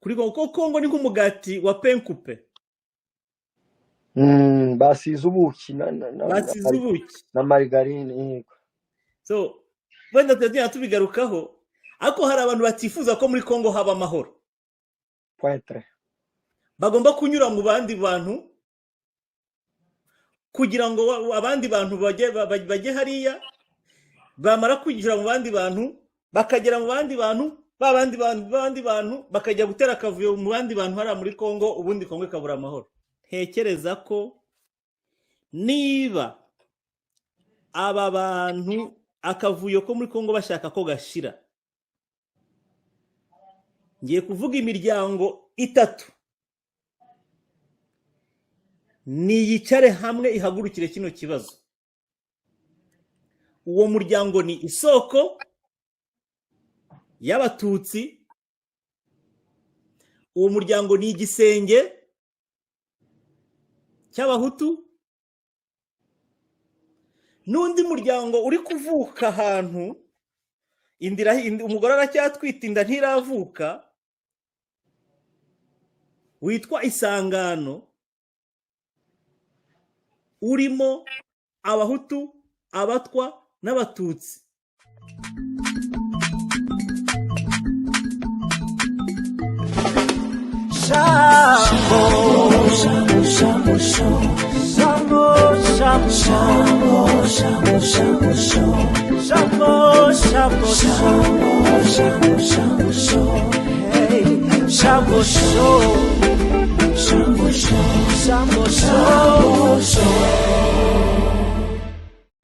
kuri Kongo ni nk'umugati wa penkupe. Basize ubuki na margarine. So wenda tujya tubigarukaho, ariko hari abantu batifuza ko muri Kongo haba amahoro. Pointre. Bagomba kunyura mu bandi bantu kugira ngo abandi bantu bajye hariya, bamara kwinjira mu bandi bantu bakagera mu bandi bantu, bandi bantu bakajya gutera akavuyo mu bandi bantu hari muri Kongo, ubundi Kongo ikabura amahoro. Ntekereza ko niba aba bantu akavuyo ko muri Kongo bashaka ko gashira, ngiye kuvuga imiryango 3 ni yicare hamwe ihagurukire kino kibazo. Uwo muryango ni isoko y'abatutsi, uwo muryango ni igisenge cy'abahutu, n'undi muryango uri kuvuka ahantu umugore aracyatwita inda ntiravuka, witwa Isangano, urimo abahutu, abatwa n'abatutsi.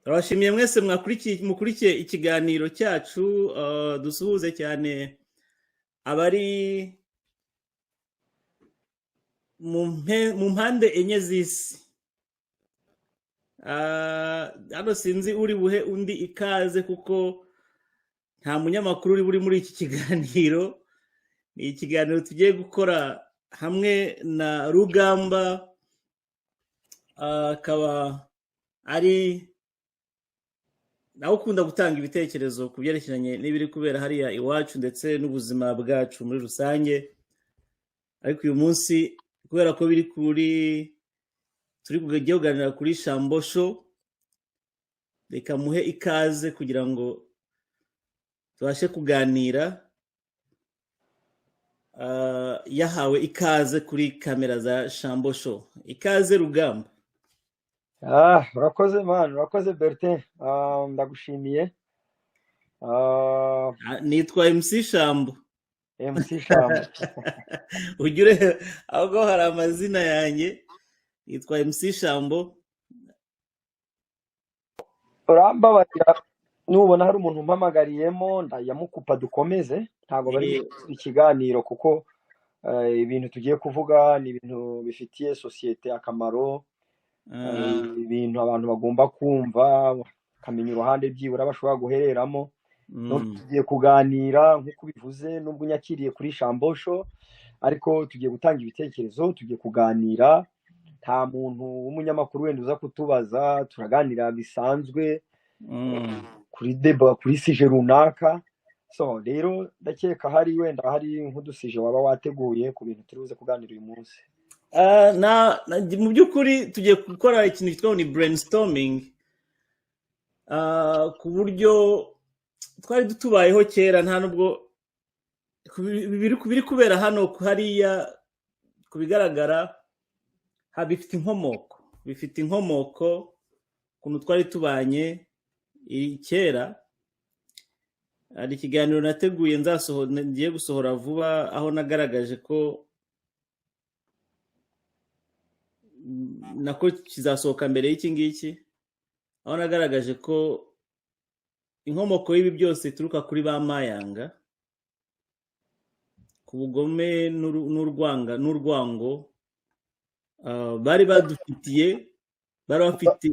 Turabashimiye mwese mukurikiye ikiganiro cyacu. Dusuhuze cyane abari mu mpande enye z'isi. Hano sinzi uri buhe undi ikaze, kuko nta munyamakuru uri muri iki kiganiro. Ni ikiganiro tugiye gukora hamwe na Rugamba, akaba ari nawe ukunda gutanga ibitekerezo ku byerekeranye n'ibiri kubera hariya iwacu ndetse n'ubuzima bwacu muri rusange. Ariko uyu munsi kubera ko biri turi kuganira kuri Shambo show, reka muhe ikaze kugira ngo tubashe kuganira. Yahawe ikaze kuri kamera za Shambo show. Ikaze Rugamba. Urakoze man, urakoze Bertin. Ndagushimiye. Nitwa MC Shambo. MC Shambo. Ugire ahubwo hari amazina yanjye, nitwa MC Shambo. Urambabarira nubona hari umuntu umpamagariyemo ndayamukupa dukomeze, ntago bari ikiganiro kuko ibintu tugiye kuvuga ni ibintu bifitiye societe akamaro, ibintu abantu bagomba kumva kamenya uruhande byibura bashobora guhereramo. Tugiye kuganira nk'uko bivuze, nubwo nyakiriye kuri Shambo show, ariko tugiye gutanga ibitekerezo, tugiye kuganira. Nta muntu w'umunyamakuru wenda uza kutubaza, turaganira bisanzwe kuri deba, kuri sije runaka. So rero ndakeka hari nk'udusije waba wateguye ku bintu turuze kuganira uyu munsi. Mu by'ukuri tugiye gukora ikintu cyitwa ni brainstorming, ku buryo twari dutubayeho kera, nta nubwo biri kubera hano hariya kubigaragara bifite inkomoko kuntu twari tubanye kera. Hari ikiganiro nateguye ngiye gusohora vuba, aho nagaragaje ko nako kizasohoka mbere y'iki ngiki, aho nagaragaje ko inkomoko y'ibi byose ituruka kuri ba Mayanga, ku bugome n'urwango bari badufitiye, bari bafite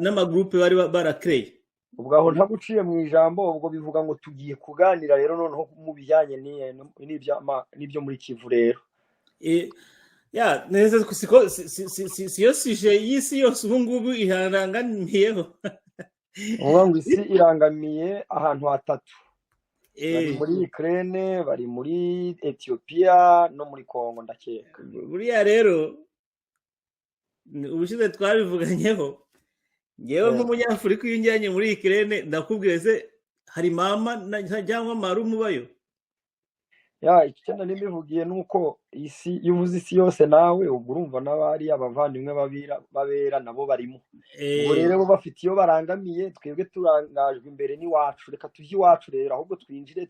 n'amagroupe bari barakreye. Ubwo aho ntaguciye mu ijambo, ubwo bivuga ngo tugiye kuganira rero noneho mu bijyanye n'ibyo muri Kivu rero. Neza siyo sije y'isi yose ubu ngubu ihangamiyeho. Ngo isi irangamiye ahantu hatatu. bari muri Ukraine, bari muri Ethiopia no muri Congo ndakeka. buriya rero ubushize twabivuganyeho ngewe nk'umunyafurika iyo unjyanye muri Ukraine ndakubwiye se hari mama cyangwa marumu bayo. Icyo nanibivugiye nuko isi yuvuze isi yose nawe ubwo urumva n'abari abavandimwe babera nabo barimo. Ubwo rero bo bafite iyo barangamiye, twebwe turangajwe imbere n'iwacu. Reka tujye iwacu rero, ahubwo twinjire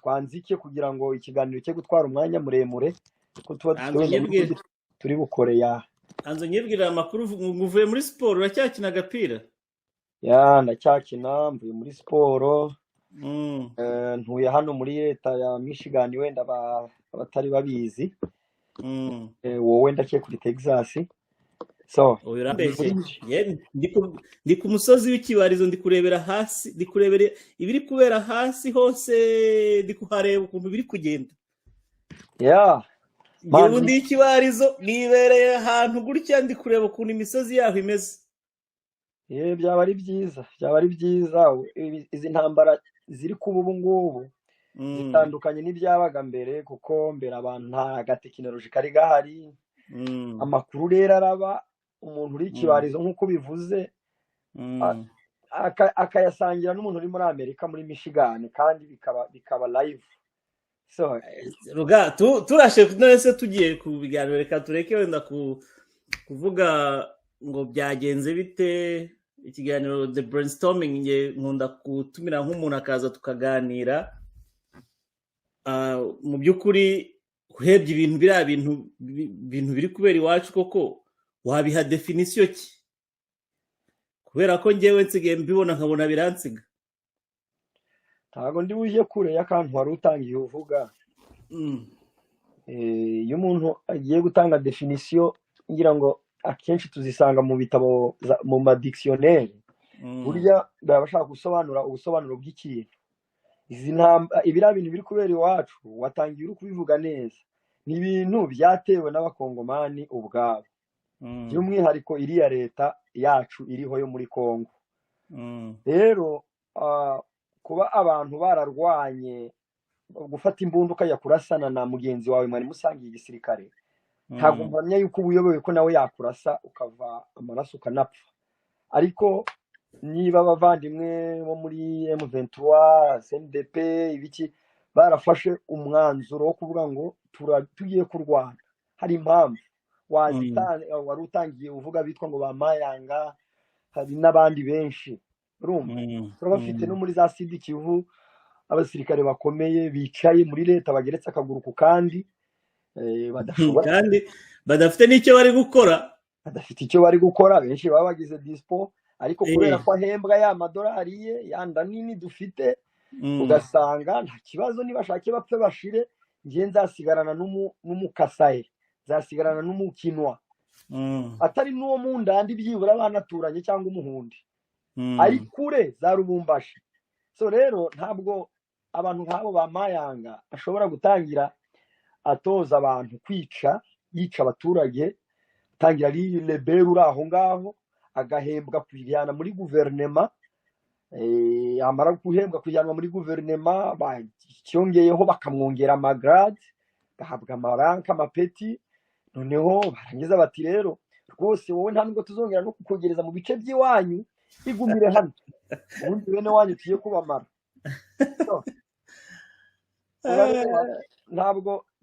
twanzike kugira ngo ikiganiro cye gutwara umwanya muremure kuko tuba turi bukore Anzo nyibwira amakuru nguvuye muri siporo, uracyakina agapira? Ndacyakina, mvuye muri siporo. Ntuye hano muri leta ya Michigan, wenda abatari babizi. Wowe ndakeye kuri Texas. So ndi ku musozi w'ikibarizo, ndi kurebera hasi, ndi kurebera ibiri kubera hasi hose, ndi kuhareba ukuntu biri kugenda. Ngewe ndi ikibarizo nibereye ahantu gutya, ndi kureba ukuntu imisozi yaho imeze. Byaba ari byiza. Izi ntambara ziri kuba ubu ngubu zitandukanye n'ibyabaga mbere, kuko mbere abantu nta gatekinoloji kari gahari. Amakuru rero araba, umuntu uri ikibarizo nk'uko bivuze akayasangira n'umuntu uri muri Amerika, muri Michigan, kandi bikaba live. So Ruga turashe nese tugiye ku biganiro, reka tureke wenda kuvuga ngo byagenze bite ikiganiro the brainstorming. Nge nkunda kutumira nk'umuntu akaza tukaganira. Mu by'ukuri uhebye ibintu biri kubera iwacu, koko wabiha definition ki? Kubera ko ngewe nsigaye mbibona nkabona biransiga. Ntago ndi buje kure y'akantu wari utangiye uvuga. Iyo umuntu agiye gutanga definition, ngira ngo akenshi tuzisanga mu bitabo, mu madictionnaire. Burya bashaka gusobanura ubusobanuro bw'ikintu. Ibira bintu biri kubera iwacu, watangiye uri kubivuga neza, ni ibintu byatewe n'abakongomani ubwabo. By'umwihariko iriya leta yacu iriho yo muri Congo. Rero kuba abantu bararwanye, gufata imbunda ukajya kurasana na mugenzi wawe mwari musangiye igisirikare, ntabwo mpamya yuko ubuyoboye ko nawe yakurasa ukava amaraso ukanapfa. Ariko niba abavandimwe bo muri M23, CNDP, ibiki barafashe umwanzuro wo kuvuga ngo tugiye kurwana, hari impamvu. Wari utangiye uvuga bitwa ngo ba Mayanga, hari n'abandi benshi. Bafite no muri za Sud Kivu abasirikare bakomeye bicaye muri leta, bageretse akaguru ku kandi, kandi badafite n'icyo bari gukora. Benshi baba bagize dispo, ariko kubera ko ahembwa ya madolari ye yanda nini dufite, ugasanga nta kibazo, nibashake bapfe bashire, ngiye nzasigarana n'umukasaye, nzasigarana n'umukinwa, atari n'uwo mu ndandi byibura banaturanye cyangwa umuhundi, ari kure za Rubumbashi. So rero ntabwo abantu nk'abo ba Mayanga ashobora gutangira atoza abantu kwica, yica abaturage, tangira ari rebel uri aho ngaho, agahembwa kujyana muri guverinema. Amara guhembwa kujyanwa muri guverinema, cyongeyeho bakamwongera amagrade, gahabwa amaranka, amapeti. Noneho barangiza bati rero rwose wowe nta nubwo tuzongera no kukogereza mu bice by'iwanyu, igumire hano, ubundi bene wanyu tugiye kubamara.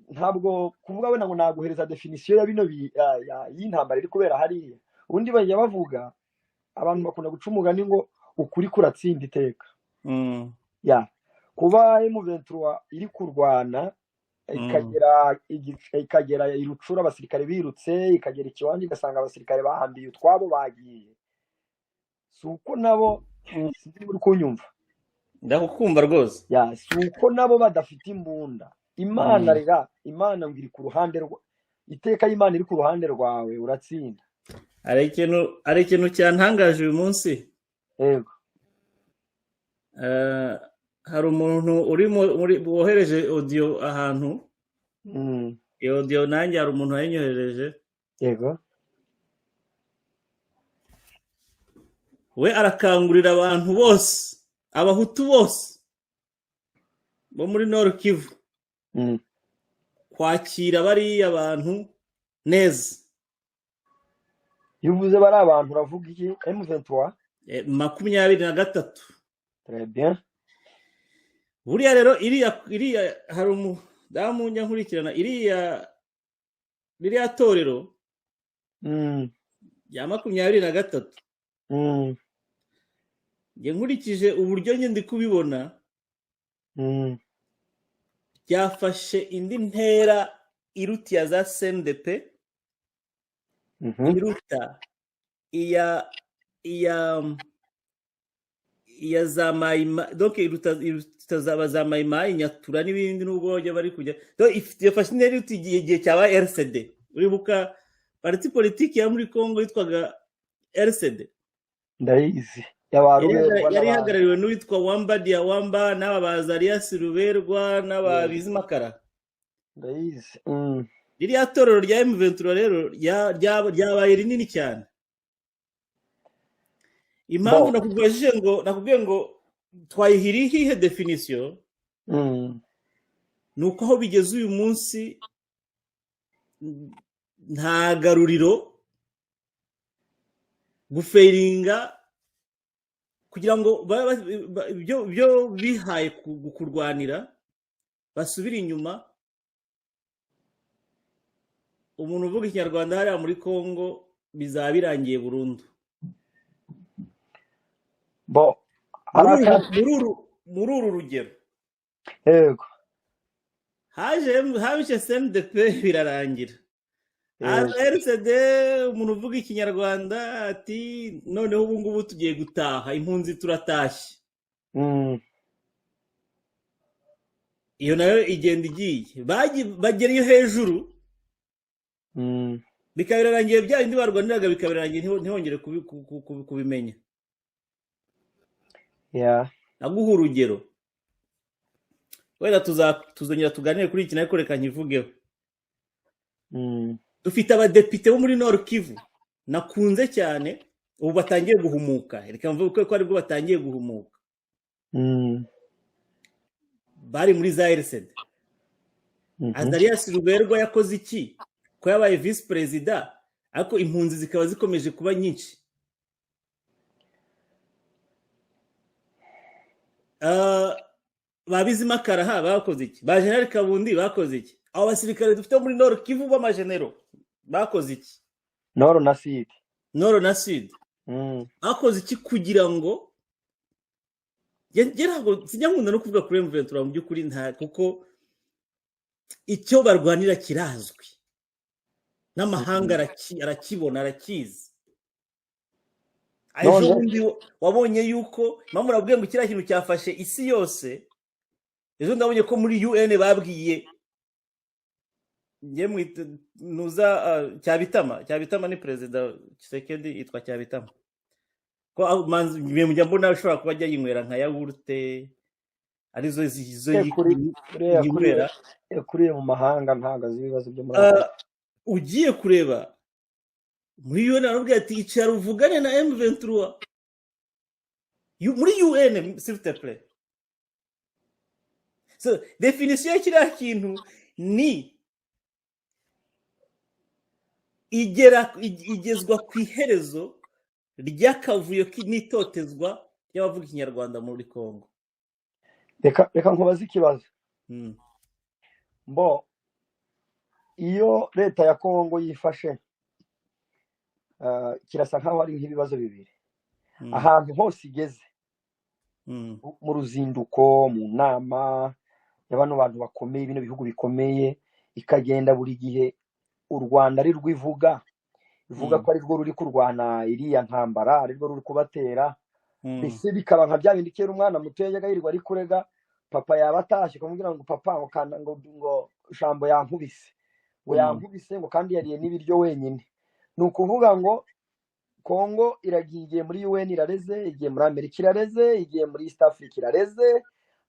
Ntabwo kuvuga wenda ngo naguhereza definition ya bino y'intambara iri kubera hariya. Ubundi bajya bavuga, abantu bakunda guca umugani ngo ukuri kuratsinda iteka. Kuba M23 iri kurwana, ikagera irucura abasirikare birutse, ikagera ikiwanje igasanga abasirikare bahambiye utwabo bagiye, suko nabo sinzi muri kunyumva. Ndakukumva rwose. Suko nabo badafite imbunda. Imana rega, Imana ngiri ku ruhande iteka y'Imana iri ku ruhande rwawe, uratsinda. Ari ikintu cyantangaje uyu munsi. Yego. Hari umuntu uri wohereje audio ahantu. Iyo audio nanjye hari umuntu yayinyohereje. Yego. We arakangurira abantu bose, abahutu bose, bo muri Nord Kivu kwakira bariya abantu neza. iyo uvuze bari abantu uravuga iki? M23 23. très bien. Buriya rero iriya hari umudamu nyankurikirana ririya torero ya 23 nge nkurikije uburyo nye ndi kubibona byafashe indi ntera irutiya za CNDP, iruta iya za mayima, donc iruta za mayima inyatura n'ibindi nubwo bajya bari kujya, donc yafashe indi iruta igihe cyaba RCD. Uribuka parti politique ya muri Congo yitwaga RCD? Ndayizi yari ihagarariwe n'uwitwa Wamba Diawamba n'aba Bazarias Ruberwa n'aba Bizimakara. Ndayizi. Ririya torero rya M23 rero ryabaye rinini cyane. Impamvu nakubwiye ngo twayihirihihe definition nuko aho bigeze uyu munsi nta garuriro gufeiringa kugira ngo byo bihaye kurwanira basubira inyuma. Umuntu uvuga ikinyarwanda hariya muri Congo bizaba birangiye burundu. muri uru rugero yego haje CNDP birarangira. RCD umuntu uvuga ikinyarwanda ati noneho ubu ngubu tugiye gutaha, impunzi turatashye. Iyo nayo igenda igiye bageriye hejuru bikabirangiye bya bindi barwaniraga bikabirangiye ntihongere kubimenya. Naguha urugero, wenda tuzongera tuganire kuri iki ariko reka nkivugeho. Dufite abadepite bo muri Nord Kivu nakunze cyane, ubu batangiye guhumuka. Reka mvuge ko aribwo batangiye guhumuka. Bari muri za RCD. Azarias Ruberwa yakoze iki? Ko yabaye vice president, ariko impunzi zikaba zikomeje kuba nyinshi. Babizimakara bakoze iki? Ba General Kabundi bakoze iki? Abo basirikare dufite muri Nord Kivu b'amagenero bakoze iki? Nord na Sud bakoze iki kugira ngo ntabwo sijya nkunda no kuvuga kuri M23 mu by'ukuri nta, kuko icyo barwanira kirazwi n'amahanga arakibona arakizi. Ejo bundi wabonye yuko mpamvu nabwiye ngo kiriya kintu cyafashe isi yose. Ejo ndabonye ko muri UN babwiye Cyabitama ni perezida Tshisekedi yitwa Cyabitama ko mujya mbona ashobora kuba ajya yinywera nka yawurute arizo yinywera yakuriye mu mahanga ntago azi ibibazo byo muri ugiye kureba muri UN arabwira ati icara uvugane na M23 muri UN s'il te plaît. So definition y'ikiriya kintu ni igezwa ku iherezo ry'akavuyo n'itotezwa y'abavuga ikinyarwanda muri Congo. Reka nkubaze ikibazo. Iyo leta ya Congo yifashe kirasa nkaho ari nk'ibibazo bibiri. Ahantu hose igeze mu ruzinduko, mu nama y'abantu bakomeye, bino bihugu bikomeye, ikagenda buri gihe u Rwanda ari rwivuga ko ari rwo ruri kurwana iriya ntambara, ari rwo ruri kubatera. Bise bikaba nka bya bindi kera umwana muto yagayirirwa ari kurega papa yabatashye kumubwira ngo papa ngo Shambo yankubise ngo kandi yariye n'ibiryo wenyine. Ni ukuvuga ngo Congo iragiye muri UN irareze, igiye muri Amerika irareze, igiye muri East Africa irareze,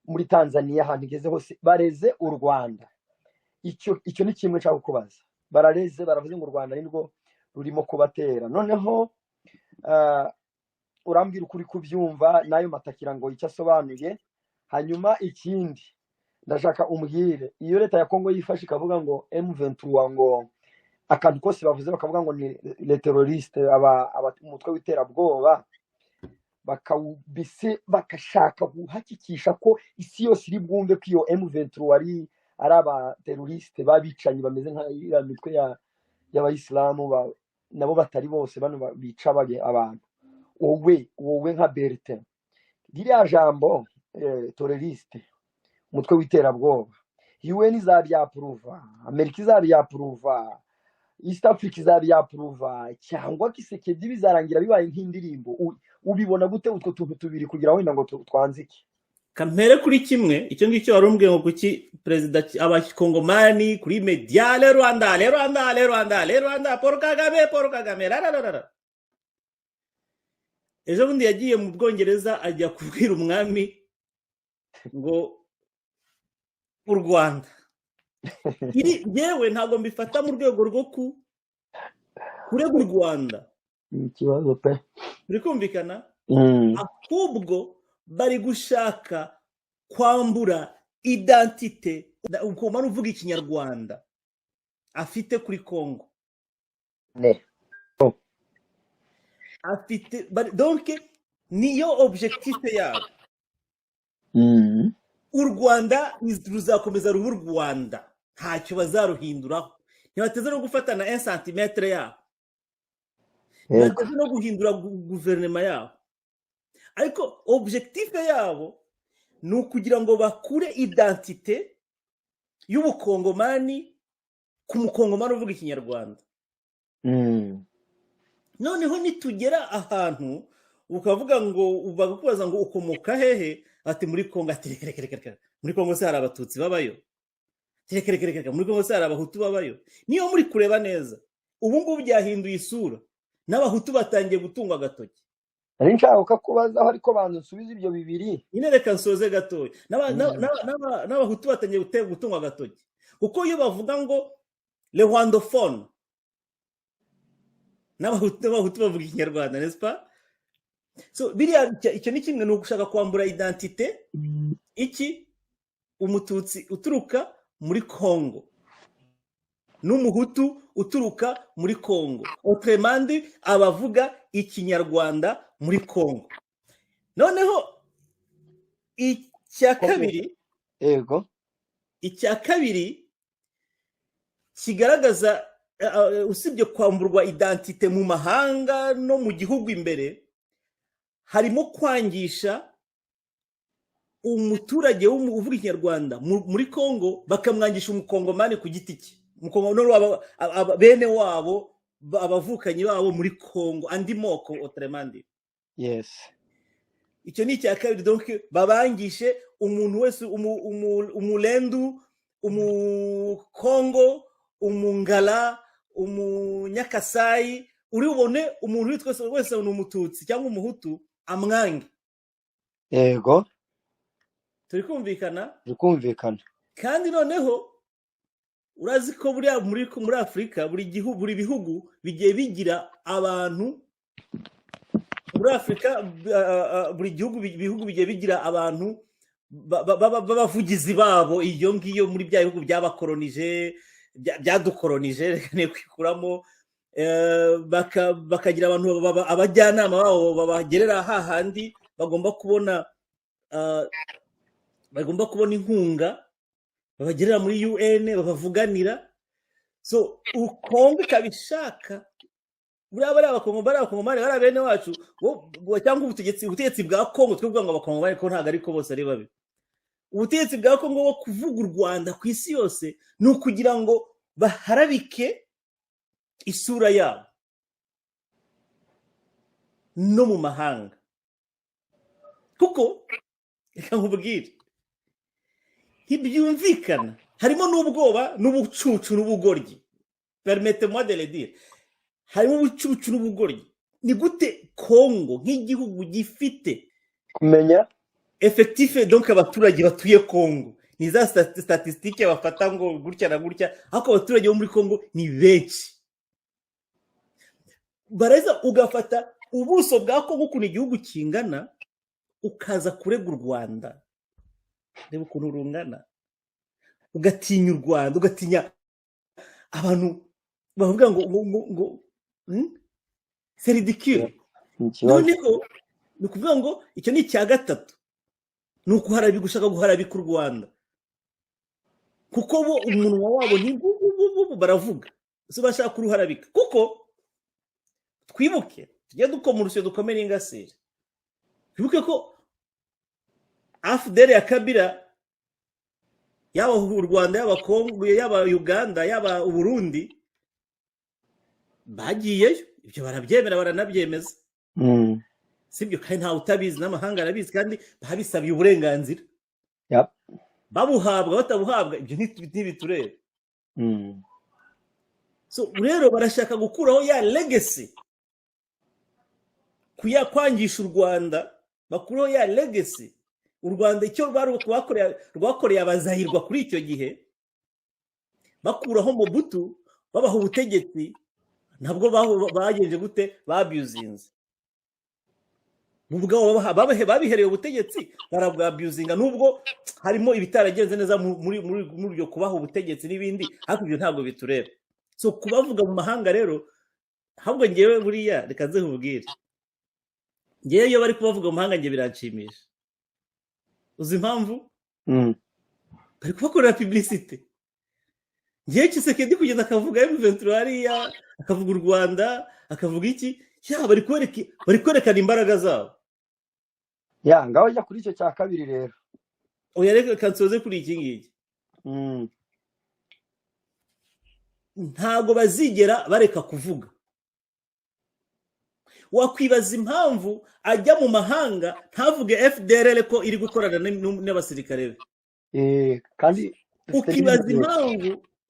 muri Tanzania ahantu igeze hose bareze u Rwanda. Icyo ni kimwe cyo kubaza. Barareze, baravuze ngo u Rwanda ni rwo rurimo kubatera. Noneho urambwira ukuri kubyumva nayo matakira ngo icyo asobanuye. Hanyuma ikindi ndashaka umbwire iyo leta ya Kongo yifashe ikavuga ngo M23 ngo akantu kose bavuze bakavuga ngo ni les terroristes umutwe w'iterabwoba bakawubise bakashaka guhakikisha ko isi yose iri bwumve ko iyo M23 ari aba terroriste babicanyi bameze nka mitwe y'abayisilamu nabo batari bose bano bica abantu. wowe nka Bertin ririya jambo terroriste umutwe w'iterabwoba UN izabyapuruva, Amerika izabyapuruva, East Africa izabyapuruva, cyangwa Kisekedi bizarangira bibaye nk'indirimbo? Ubibona gute utwo tuntu tubiri kugira wenda ngo twanzike? Kampere kuri kimwe icyo ngicyo warumbwiye ngo kuki president abakongomani kuri media le Rwanda Paul Kagame rararara. Ejo bundi yagiye mu Bwongereza ajya kubwira umwami ngo u Rwanda yewe ntabwo mbifata mu rwego rwo kurega u Rwanda, ikibazo pe birikumvikana, ahubwo bari gushaka kwambura identite ukomara uvuga ikinyarwanda afite kuri Kongo afite donc niyo objectif yabo. U Rwanda ruzakomeza ruba u Rwanda, ntacyo bazaruhinduraho, ntibateze no gufatana 1 cm yabo, ntibateze no guhindura guverinoma yabo, ariko objectif yabo ni ukugira ngo bakure identite y'ubukongomani ku mukongomani uvuga ikinyarwanda. Noneho nitugera ahantu ukavuga ngo bagakubaza ngo ukomoka hehe, ati muri Kongo, ati reka muri Kongo se hari abatutsi babayo, reka muri Kongo se hari abahutu babayo. Niyo muri kureba neza ubu ngubu byahinduye isura, n'abahutu batangiye gutungwa agatoki. Ari nshaka kubaza ariko bantu nsubiza ibyo bibiri nyine reka nsoze gatoya. N'abahutu batangiye gutungwa agatoki kuko iyo bavuga ngo le rwandophone n'abahutu bavuga ikinyarwanda, n'est-ce pas? So biriya icyo ni kimwe, ni ugushaka kwambura identite iki umututsi uturuka muri Kongo n'umuhutu uturuka muri Kongo, autrement abavuga ikinyarwanda muri Kongo. Noneho icya kabiri kigaragaza usibye kwamburwa identite mu mahanga no mu gihugu imbere, harimo kwangisha umuturage uvuga ikinyarwanda muri Kongo, bakamwangisha umukongomani ku giti cye, bene wabo abavukanyi babo muri Kongo, andi moko autrement. Yes, icyo ni icya kabiri. Donc babangishe umuntu wese, umulendu, umukongo, umungala, umunyakasayi, uri ubone umuntu wese ni umututsi cyangwa umuhutu amwange. Yego, turi kumvikana. Kandi noneho urazi ko muri Afrika buri bihugu bigiye bigira abantu, muri Afrika buri bihugu bigiye bigira abantu b'abavugizi babo, iyo ngiyo muri bya bihugu byabakolonije byadukolonije, reka ne kwikuramo, bakagira abantu abajyanama babo babagerera hahandi bagomba kubona inkunga, babagerera muri UN, babavuganira. So Kongo kabishaka buriya bari abakongomani bari bene wacu, cyangwa ubutegetsi bwa Kongo twebwe ngo abakongomani ko ntago ariko bose ari babi. Ubutegetsi bwa Kongo wo kuvuga u Rwanda ku isi yose ni ukugira ngo baharabike isura yabo no mu mahanga. Kuko reka nkubwire, ntibyumvikana, harimo n'ubwoba n'ubucucu n'ubugoryi, permettez-moi de le dire, harimo ubucucu n'ubugoryi. Ni gute Kongo nk'igihugu gifite kumenya effectif, donc abaturage batuye Kongo ni za statistique bafata ngo gutya na gutya, ariko abaturage bo muri Kongo ni benshi. Baraza ugafata ubuso bwa Kongo ukuntu igihugu kingana, ukaza kurega u Rwanda, reba ukuntu rungana. ugatinya u Rwanda, ugatinya abantu bavuga ngo c'est ridicule. Noneho ni ukuvuga ngo icyo ni icya gatatu, ni ukuharabika, gushaka guharabika u Rwanda, kuko bo umunwa wabo ni baravuga, so bashaka kuruharabika. Kuko twibuke, tujye dukoma urusyo dukomere ingasire, twibuke ko afudeli ya Kabila, yaba u Rwanda, yaba Kongo, yaba Uganda, yaba Uburundi, bagiyeyo, ibyo barabyemera, baranabyemeza. Sibyo? Kandi ntawe utabizi, n'amahanga arabizi, kandi babisabiye uburenganzira. Babuhabwa batabuhabwa, ibyo ntibitureba. So rero barashaka gukuraho ya legacy, kwangisha u Rwanda, bakuraho ya legacy. U Rwanda icyo rwakoreye abazahirwa kuri icyo gihe, bakuraho Mobutu, babaha ubutegetsi, ntabwo bagenje gute, babuzinze. Nubwo babihereye ubutegetsi, barabwabuzinga, nubwo harimo ibitaragenze neza muri byo kubaha ubutegetsi n'ibindi, ariko ibyo ntabwo bitureba. So kubavuga mu mahanga rero, ahubwo ngewe buriya reka nze nkubwire, ngewe iyo bari kubavuga mu mahanga nge biranshimisha. Uzi impamvu? Bari kubakorera publicité. Ngewe Tshisekedi kugenda akavuga M23 hariya, akavuga u Rwanda, akavuga iki, bari kwerekana imbaraga zabo. Ngaho jya kuri icyo cya kabiri rero. Oya, reka nsoze kuri iki ngiki. Ntago bazigera bareka kuvuga. Wakwibaza impamvu ajya mu mahanga ntavuge FDLR ko iri gukorana n'abasirikare be. Kandi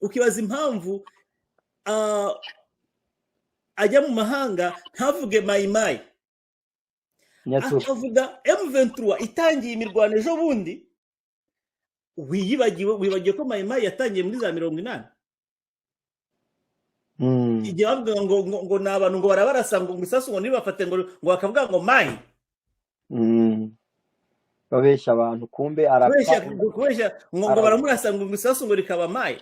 ukibaza impamvu ajya mu mahanga ntavuge Mayimayi, akavuga M23 itangiye imirwano ejo bundi. Wibagiwe ko Mayimayi yatangiye muri za 80. Igihe bavuga ngo ni abantu ngo barabarasa ngo isasu ngo nibafate ngo bakavuga ngo Mayi. Babeshya abantu, kumbe kubeshya ngo baramurasa ngo isasu ngo rikaba Mayi.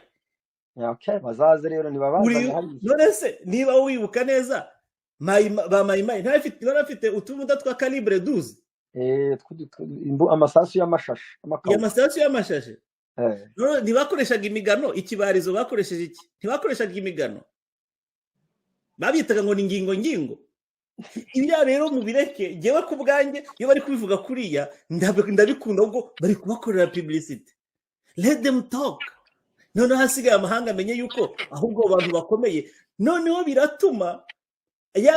Bazaze rero nibabazanye hariya. None se niba wibuka neza, Mayimayi ntafite utubunda twa calibre 12. Amasasu y'amashashi. Amasasu y'amashashi. Ntibakoreshaga imigano, ikibarizo bakoresheje iki? Ntibakoreshaga imigano, babitaga ngo ni ngingo. Ibya rero mu bireke, ngewe ku bwanjye iyo bari kubivuga kuriya ndabikunda, ubwo bari kubakorera publicity. Let them talk. None hasigaye amahanga amenye yuko ahubwo abantu bakomeye. Noneho biratuma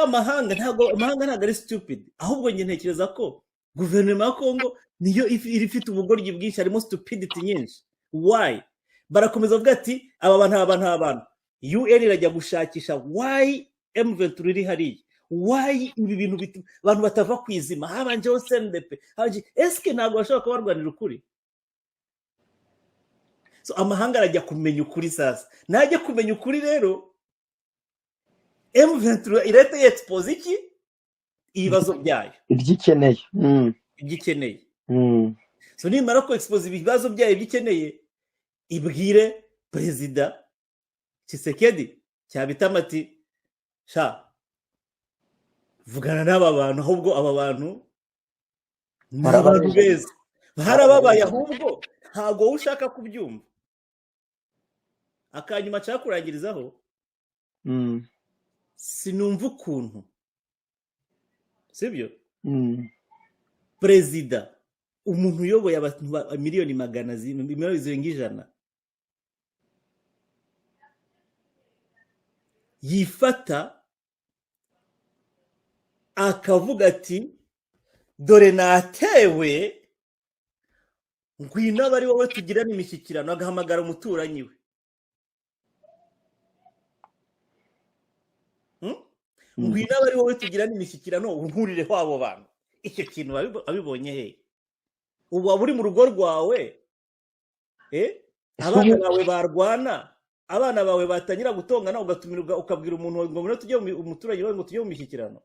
amahanga ntabwo ari stupid, ahubwo nge ntekereza ko guverinoma ya Kongo niyo ifite ubugoryi bwinshi, harimo stupidity nyinshi. Why? Barakomeza bavuga ati aba bantu UN irajya gushakisha why M23 iri hariya, why ibi bintu abantu batava kwizima, habanjeho CNDP, eske ntabwo bashobora kuba barwanira ukuri? So amahanga arajya kumenya ukuri. Sasa najya kumenya ukuri rero, M23 irete expose iki ibibazo byayo, ibyikeneye. So nimara ko expose ibibazo byayo ibyikeneye, ibwire Perezida Tshisekedi cyabitamati, vugana n'aba bantu, ahubwo aba bantu ni abantu beza, barababaye, ahubwo ntabwo ushaka kubyumva. Akanyuma cyakurangirizaho, sinumva ukuntu, sibyo? Perezida, umuntu uyoboye abantu miliyoni 100, yifata akavuga ati dore natewe, ngwino bari wowe tugirana imishyikirano, agahamagara umuturanyi we. Ngwino bari wowe tugirana imishyikirano, unkurireho abo bantu. Icyo kintu abibonye he? Ubu waba uri mu rugo rwawe, abana bawe barwana, abana bawe batangira gutongana, ugatumira ukabwira umuntu ngo mbona tujye umuturage wawe ngo tujye mu mishyikirano.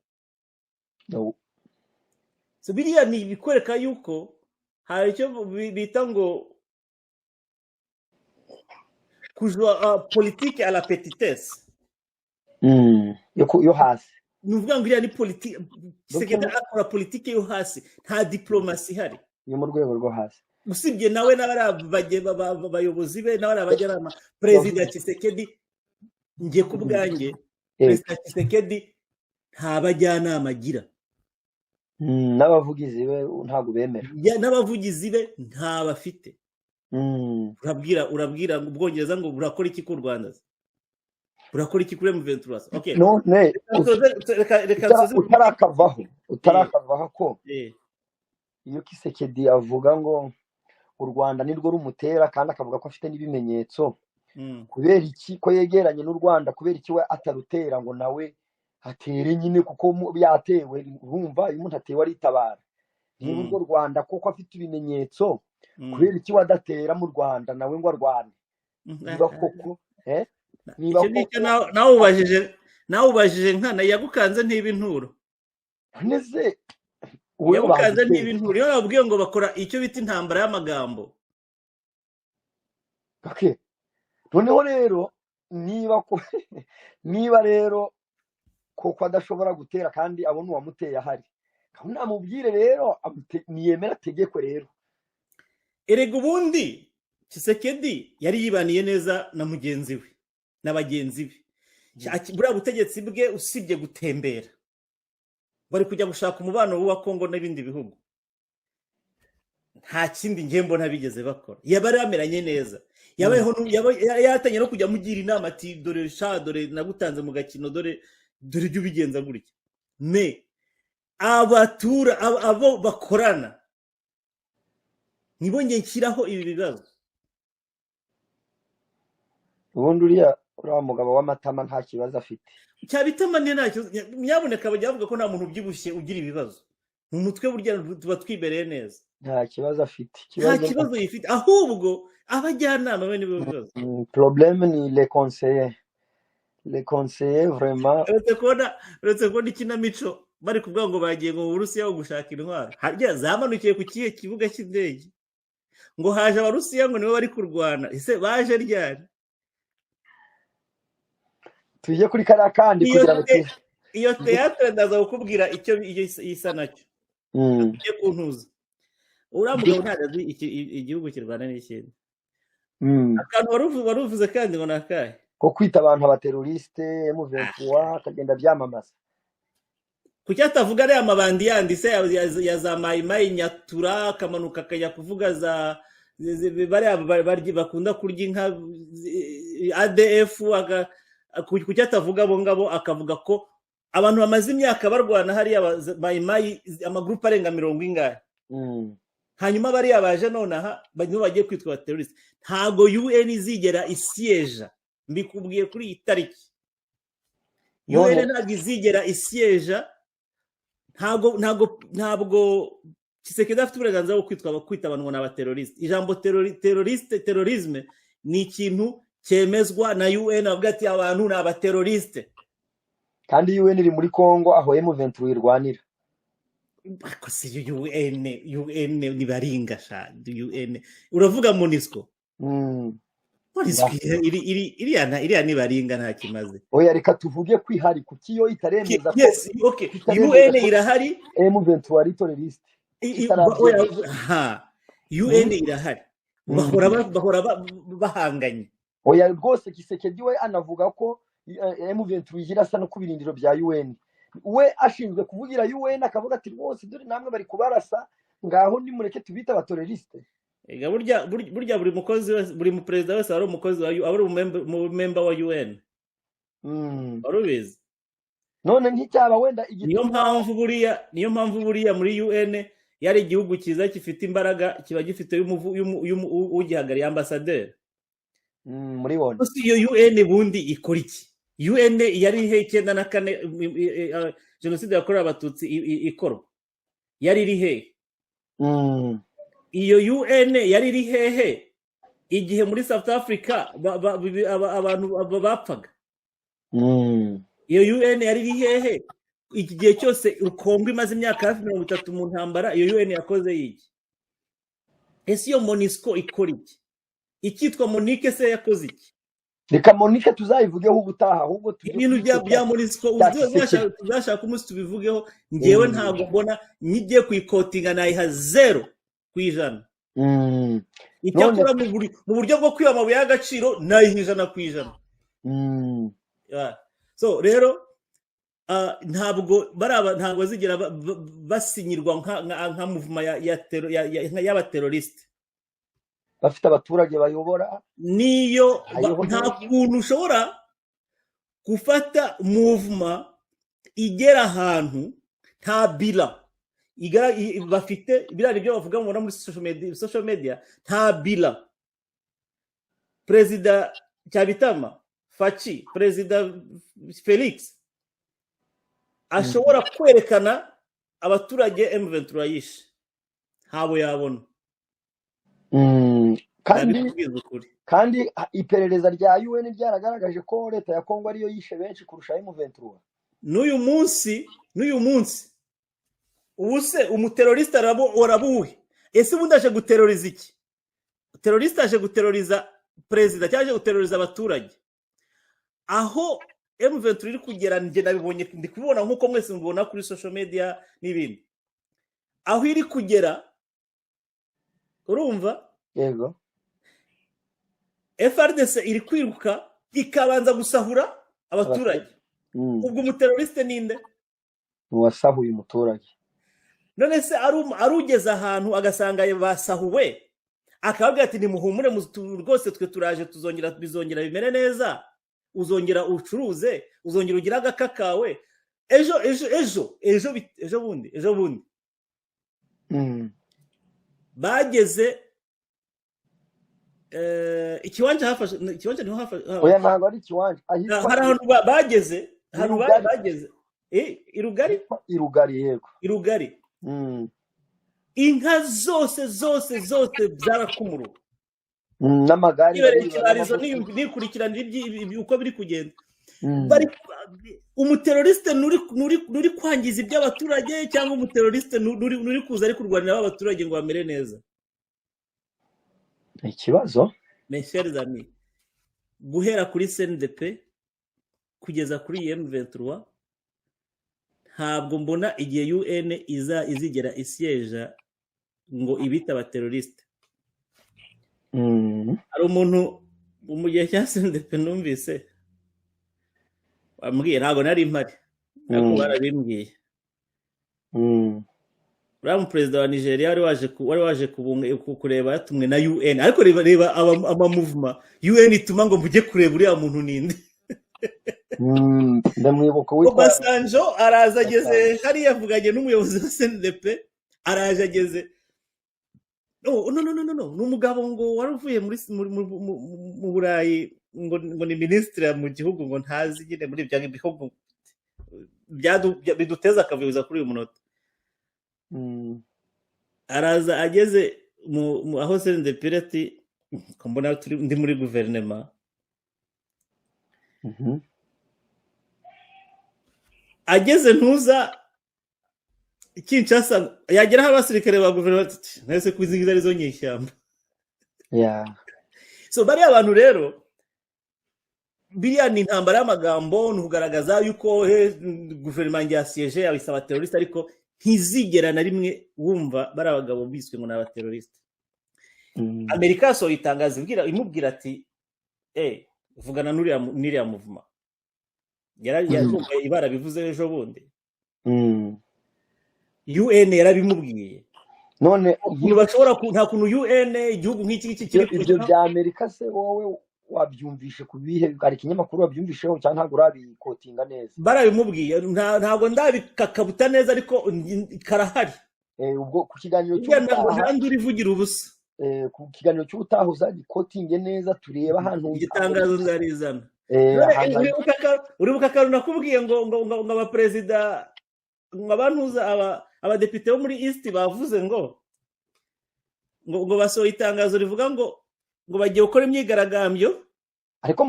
So biriya ni bikwereka yuko hari icyo bita ngo kujwa politique à la petitesse yo hasi nuvuga ngo iriya ni politike Tshisekedi akora politike yo hasi nta diplomasi ihari yo mu rwego rwo hasi usibye nawe n'abayobozi be n'abajyanama perezida Tshisekedi ngiye ku bwanjye perezida Tshisekedi nta bajyanama agira n'abavugizi be ntabwo bemera n'abavugizi be nta bafite urabwira ubwongereza ngo burakora iki ku Rwanda burakora iki kuri M23 okay none utarakavaho ko iyo Tshisekedi avuga ngo u Rwanda nirwo rumutera kandi akavuga ko afite n'ibimenyetso kubera iki ko yegeranye n'u Rwanda kubera iki we atarutera ngo nawe atere nyine kuko yatewe urumva iyo umuntu atewe aritabara niba urwo Rwanda kuko afite ibimenyetso kubera iki wadatera mu Rwanda nawe ngo arwane niba koko nawe ubajije nkana yagukanze ntibinturo neze yagukanze ntibinturo iyo nabwiye ngo bakora icyo bita intambara y'amagambo okay noneho rero niba rero koko adashobora gutera kandi abona uwamuteye ahari namubwire rero niyemera tegeko rero erega ubundi Tshisekedi yari yibaniye neza na mugenzi we n'abagenzi be buriya butegetsi bwe usibye gutembera bari kujya gushaka umubano wa Kongo n'ibindi bihugu nta kindi ngiye mbona bigeze bakora yabari bameranye neza yatangiye no kujya mugira inama ati dore nagutanze mu gakino dore ibyo ubigenza gutya abo bakorana nibo ngiye nshyiraho ibi bibazo ubundi uriya mugabo w'amatama nta kibazo afite cyabitama ni ntacyo nyaboneka bajya bavuga ko nta muntu ubyibushye ugira ibibazo mu mutwe burya tuba twibereye neza nta kibazo afite nta kibazo yifite ahubwo abajyanama be nibo bibazo problème ni les conseillers vraiment uretse kubona ikinamico bari kuvuga ngo bagiye mu Burusiya gushaka intwaro harya zamanukiye ku kihe kibuga cy'indege ngo haje abarusiya ngo nibo bari kurwana ese baje ryari tujye kuri kariya kandi kugira ngo iyo teatre ndaza kukubwira icyo isa nacyo ugiye kuntuza uriya mugabo ntazi igihugu kirwana n'ikindi akantu waruvuze kandi ngo nakahe ko kwita abantu abateroriste M23 akagenda byamamaza kuki atavuga ariya mabandi yanditse ya za mayimayi nyatura akamanuka akajya kuvuga za bariya bakunda kurya inka ADF kuki atavuga abo ngabo akavuga ko abantu bamaze imyaka barwana hariya mayimayi amagurupe arenga 40 hanyuma bariya baje nonaha nibo bagiye kwitwa abateroriste ntago UN izigera isieja mbikubwiye kuri iyi tariki UN ntago izigera isieja ntabwo Tshisekedi afite uburenganzira bwo kwita abantu n'abateroriste ijambo terorisme ni ikintu cyemezwa na UN avuga ati abantu n'abateroriste kandi UN iri muri Kongo aho M23 irwanira ako si UN ni baringa sha UN uravuga MONUSCO iriya ni baringa nta kimaze oya reka tuvuge kwihari kuki yo itaremeza ko yes okay UN irahari M23 ari terroriste UN irahari bahora bahanganye oya rwose Tshisekedi we anavuga ko M23 irasa no kubirindiro bya UN we ashinzwe kuvugira UN akavuga ati rwose dore namwe bari kubarasa ngaho ni mureke tubita abateroriste ega burya buri mukozi wese buri mu president wese ari umukozi wa ari umember wa UN barubizi none nticyaba wenda niyo mpamvu buriya muri UN yari igihugu cyiza gifite imbaraga kiba gifite ugihagariye ambassadeur muri wone iyo UN bundi ikora iki UN yari he 94 genocide yakorewe abatutsi ikorwa yari iri he iyo UN yari iri hehe igihe muri South Africa abantu bapfaga iyo UN yari iri hehe iki gihe cyose Kongo imaze imyaka hafi 30 mu ntambara iyo UN yakoze yiki ese iyo MONUSCO ikora iki ikitwa Monique se yakoze iki reka Monique tuzayivugeho ubutaha ahubwo tujye ibintu bya Monisco uzashaka umunsi tubivugeho ngewe ntabwo mbona nyigiye kuyikotinga nayiha 0%. Icyakora mu buryo bwo kwiba amabuye y'agaciro nayiha 100%. So rero ntabwo bazigera basinyirwa nka movement y'abateroriste bafite abaturage bayobora niyo nta kuntu ushobora gufata movement igera ahantu nta bila bafite birari byo bavuga ngo muri social media nta bila. Perezida Cyabitama Faci, Perezida Felix ashobora kwerekana abaturage M23 yishe habo yabona. kandi iperereza rya UN ryaragaragaje ko leta ya Kongo ariyo yishe benshi kurusha M23. N'uyu munsi ubuse umuteroriste arabuhe? Ese ubundi aje guteroriza iki? Teroriste aje guteroriza perezida cyangwa aje guteroriza abaturage? Aho M23 iri kugera nje nabibonye ndi kubibona nkuko mwese mubona kuri social media n'ibindi. Aho iri kugera urumva? Yego. FRDC iri kwiruka ikabanza gusahura abaturage. Ubwo umuteroriste ninde? Uwasahuye umuturage. None se arugeza ahantu agasanga basahuwe akababwira ati nimuhumure rwose twe turaje bizongera bimere neza, uzongera ucuruze, uzongera ugira agakakawe ejo bundi bageze ikiwanja niho hafashe oya ntabwo ari ikiwanja hari ahantu bageze irugari yego irugari inka zose zarakumuru n'amagari nikurikiranira uko biri kugenda. Umuteroriste nuri kwangiza iby'abaturage cyangwa umuteroriste nuri kuza ari kurwanira abaturage ngo bamere neza? Ikibazo mes chers amis, guhera kuri CNDP kugeza kuri M23 ntabwo mbona igihe UN izigera isyeja ngo ibita abateroriste. Hari umuntu mu gihe cya CNDP numvise wambwiye, ntabwo nari mpari ariko barabimbwiye, uriya perezida wa Nigeria wari waje kureba yatumwe na UN, ariko reba movement UN ituma ngo mujye kureba uriya muntu ninde. ndamwibuka witwa Basanjo araza ageze hari yavuganye n'umuyobozi wa CNDP araje ageze no n'umugabo ngo waruvuye mu Burayi ngo ni ministre mu gihugu ngo ntazi nyine muri ibyo bihugu biduteza akavuza kuri uyu munota. Araza ageze aho CNDP ati ko mbona ndi muri guverinoma. Ageze ntuza Kinshasa yageraho abasirikare ba guverinoma ati nese kwizingiza arizo nyishyamba. So bari abantu rero biriya ni intambara y'amagambo nugaragaza yuko guverinoma ngiye siege yabisaba terroriste, ariko ntizigera na rimwe wumva bari abagabo biswe ngo n'abaterroriste. Amerika so itangaza imubwira ati vugana n'uriya movement ibara bivuze ejo bundi. UN yarabimubwiye. None bashobora nta kuntu UN igihugu nk'iki kiri ibyo bya Amerika se wowe wabyumvishe kubihe? Ari kinyamakuru wabyumvisheho cyangwa ntabwo urabikotinga neza? Barabimubwiye, ntabwo ndabikakabuta neza ariko karahari. Ubwo ku kiganiro urivugira ubusa. Ku kiganiro cy'ubutaha uzagikotinge neza tureba ahantu igitangazo nzarizana. Uribuka akantu nakubwiye ngo abaperezida abantuza abadepite bo muri East bavuze ngo basohoye itangazo rivuga ngo bagiye gukora imyigaragambyo, ariko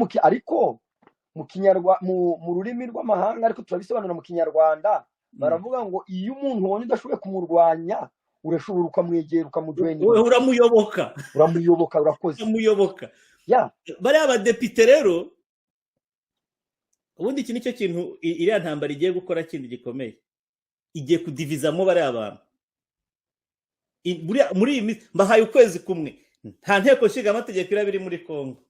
mu kinyarwanda mu rurimi rw'amahanga, ariko turabisobanura mu kinyarwanda baravuga ngo iyo umuntu ubonye udashoboye kumurwanya urashobora ukamwegera ukamujoyina, uramuyoboka urakoze bariya abadepite rero ubundi iki nicyo kintu iriya ntambara igiye gukora kindi gikomeye, igiye kudivizamo bariya abantu. Muri iyi minsi mbahaye ukwezi kumwe, nta nteko nshinga amategeko iraba iri muri Kongo,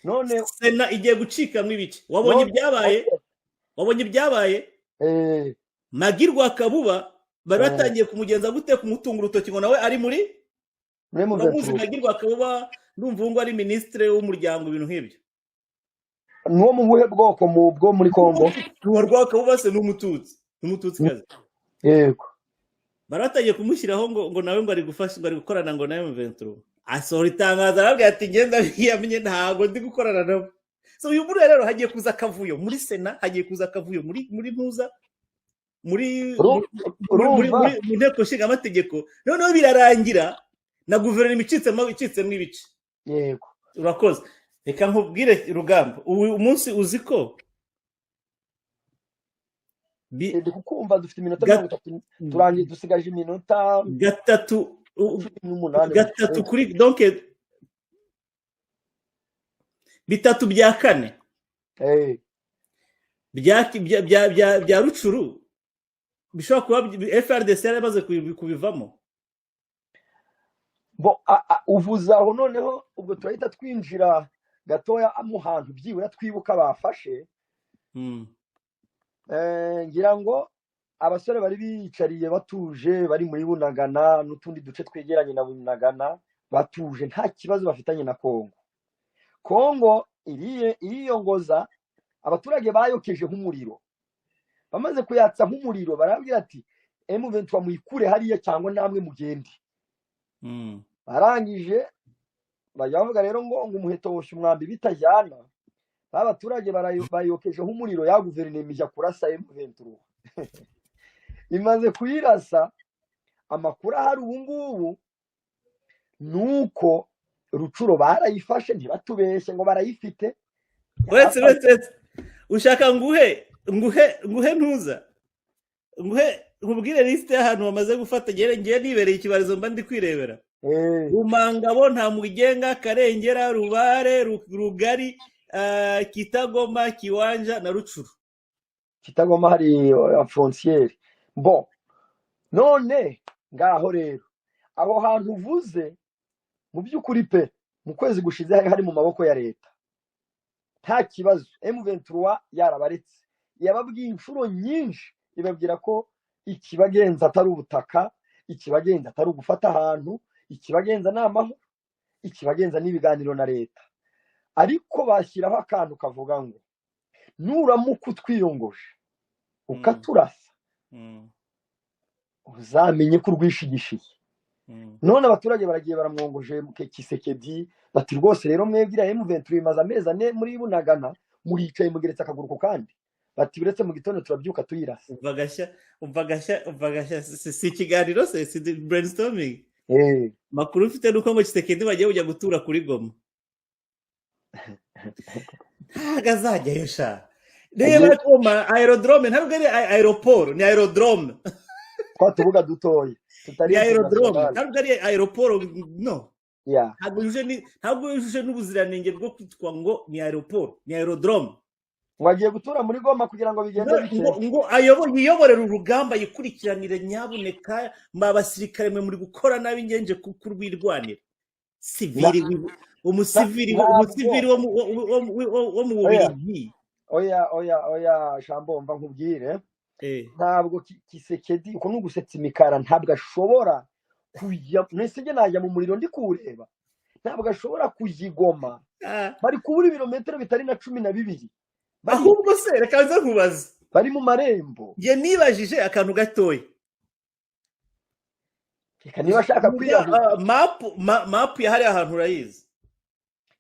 none sena igiye gucikamo ibice. Wabonye ibyabaye Magirwa Kabuba bari batangiye kumugenza gute, kumutunga urutoki ngo nawe ari muri uramuzi. Magirwa Kabuba ndumva ngo ari ministre w'umuryango, ibintu nk'ibyo. nuwo mu buhe bwoko mu bwo muri Kongo? Rwa Kabuba se n'umututsi kazi. Yego, baratangiye kumushyiraho ngo nawe ngo ari gufasha, ngo ari gukorana ngo nawe M23. Asohora itangazo arabwira ati ngenda yamenye ntago ndi gukorana nabo. So uyu muri rero hagiye kuza akavuyo muri sena, hagiye kuza akavuyo muri ntuza, muri nteko nshinga amategeko. Noneho birarangira na guverinoma icitsemo ibice. yego, Urakoze. Reka nkubwire Rugamba, uyu munsi uzi ko ndi kukumva dufite iminota 30 turangiye, dusigaje iminota gatatu kuri donc bitatu bya kane bya Rucuru bishobora kuba FRDC yarabaze kubivamo. bo uvuza aho. Noneho ubwo turahita twinjira gatoya mu hantu byibura twibuka bafashe. Ngira ngo abasore bari bicariye batuje, bari muri Bunagana n'utundi duce twegeranye na Bunagana, batuje nta kibazo bafitanye na Kongo iriyongoza. Abaturage bayokeje nk'umuriro, bamaze kuyatsa nk'umuriro barabwira ati M23 muyikure hariya cyangwa namwe mugende. Barangije bajya bavuga rero ngo umuheto wosha umwambi bitajyana. Abaturage bayokeje nk'umuriro, ya guverinoma ijya kurasa M23 imaze kuyirasa. Amakuru ahari ubu ngubu nuko Rucuro barayifashe, ntibatubeshye ngo barayifite. Wetse ushaka nguhe ntuza, nkubwire liste y'ahantu bamaze gufata. Ngiye nibereye ikibarizo mba ndi kwirebera. Rumangabo, nta Mugenga, Karengera, Rubare, Rugari, Kitagoma, Kiwanja na Rucuru. Kitagoma hari frontiere. Bo none ngaho rero aho hantu uvuze mu by'ukuri pe mu kwezi gushize hari mu maboko ya leta, nta kibazo. M23 yarabaretse, yababwiye inshuro nyinshi, ibabwira ko ikibagenza atari ubutaka, ikibagenza atari ugufata ahantu, ikibagenza ni amahoro, ikibagenza n'ibiganiro na leta. Ariko bashyiraho akantu kavuga ngo nuramuka utwiyongoje ukaturasa uzamenye ko urwishigishiye. None abaturage baragiye baramwongoje Kisekedi bati rwose rero mwebwira M23 imaze amezi 4 muri Bunagana, muricaye mugeretse akaguru ku kandi, bati biretse mu gitondo turabyuka tuyirasa. umva gashya si ikiganiro se, si brainstorming. Makuru ufite nuko ngo Kisekedi bagiye kujya gutura kuri Goma. Ntago azajyayo sha. Reba Goma aerodrome, ntabwo ari aeroport, ni aerodrome. Kwa tuvuga dutoye tutari aerodrome, ntabwo ari aeroport. No, ntabwo yujuje n'ubuziranenge bwo kwitwa ngo ni aeroport, ni aerodrome. Wagiye gutura muri Goma kugira ngo bigende bike ngo yiyoborera urugamba, yikurikiranire nyabuneka. Abasirikare mwe muri gukora nabi ngenje kurwirwanira. Umusivili wo mu Bubiligi. Oya Shambo, mva nkubwire. Ntabwo Kisekedi uko nugusetsa imikara ntabwo ashobora kujya nesege najya mu muriro ndi kureba. Ntabwo ashobora kujigoma. Bari kubura ibirometero bitari na 12. Ahubwo se reka nze nkubaza, bari mu marembo. Nge nibajije akantu gatoya. Reka niba ashaka kwiyahuza map ya hari ahantu urayizi.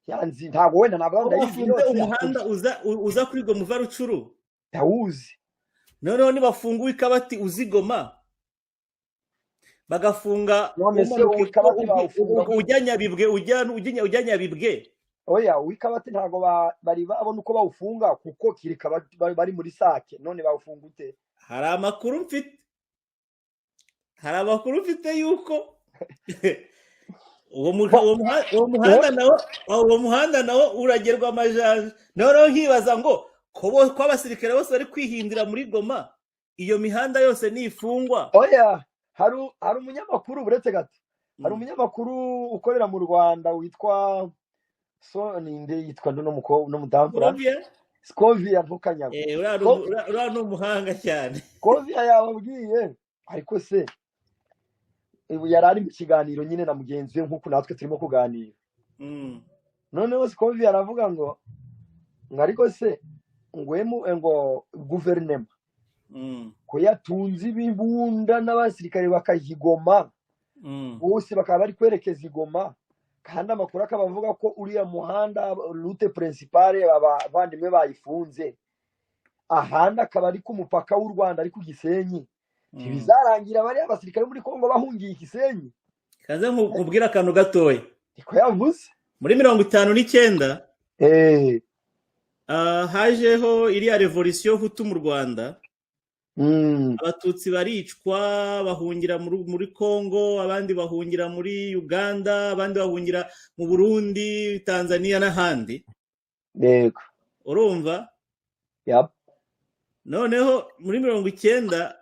Yanzi ntabwo wenda nabanga yizi umuhanda uza kuri Goma uva Rucuru. Ndawuzi. Noneho nibafunguye Ikabati uzigoma, bagafunga ujyanya Bibwe, ujyanya Bibwe. Oya Ikabati ntago bari babona uko bawufunga kuko kirika bari muri Sake. None bawufungute. Hari amakuru mfite yuko uwo muhanda nawo uragerwa amajanja. Noneho nkibaza ngo ko abasirikare bose bari kwihindira muri Goma, iyo mihanda yose nifungwa. Oya, hari umunyamakuru buretse gato, hari umunyamakuru ukorera mu Rwanda witwa ninde yitwa n'umudambura Scovia ntukanyago. Ura no muhanga cyane. Scovia yababwiye ariko se yari ari mu kiganiro nyine na mugenzi we nk'uko natwe turimo kuganira. Noneho Scovia aravuga ngo ariko se ngo guverinoma ko yatunze ibibunda n'abasirikare bakayigoma bose bakaba bari kwerekeza igoma, kandi amakuru akaba avuga ko uriya muhanda route principale abavandimwe bayifunze, ahandi akaba ari ku mupaka w'u Rwanda ari ku Gisenyi. Ntibizarangira bari abasirikare muri Kongo bahungiye Gisenyi. Kaze nkubwira akantu gatoya. Niko yavuze muri 59 hajeho iriya revolution hutu mu Rwanda. Abatutsi baricwa bahungira muri Kongo, abandi bahungira muri Uganda, abandi bahungira mu Burundi, Tanzania n'ahandi. Yego, urumva? Yep. Noneho muri 90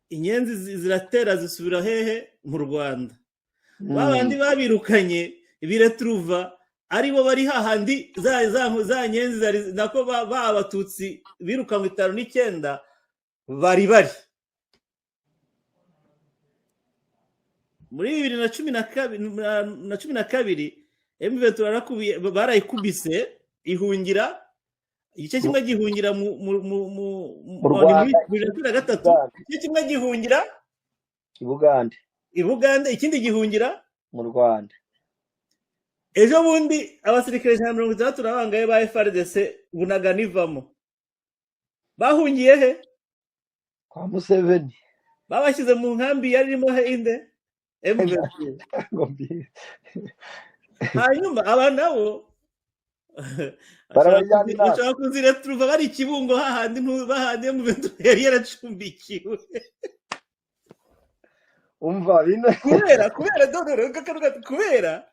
inyenzi ziratera zisubira hehe mu Rwanda. Babandi babirukanye biretruva aribo bari hahandi za nyenzi nako abatutsi birukanywe 59 bari muri 2012 M23 barayikubise ihungira igice kimwe gihungira mu Rwanda, igice kimwe gihungira i Bugande, ikindi gihungira mu Rwanda. Ejo bundi abasirikare 160 nabangaye ba FARDC Bunagana ivamo bahungiye he? Kwa Museveni. Babashyize mu nkambi yarimo inde M23. Hanyuma aba nabo bashaka kuzira turuva bari ikibungo hahandi bahandi mu bintu yari yaracumbikiwe. Umva bino kubera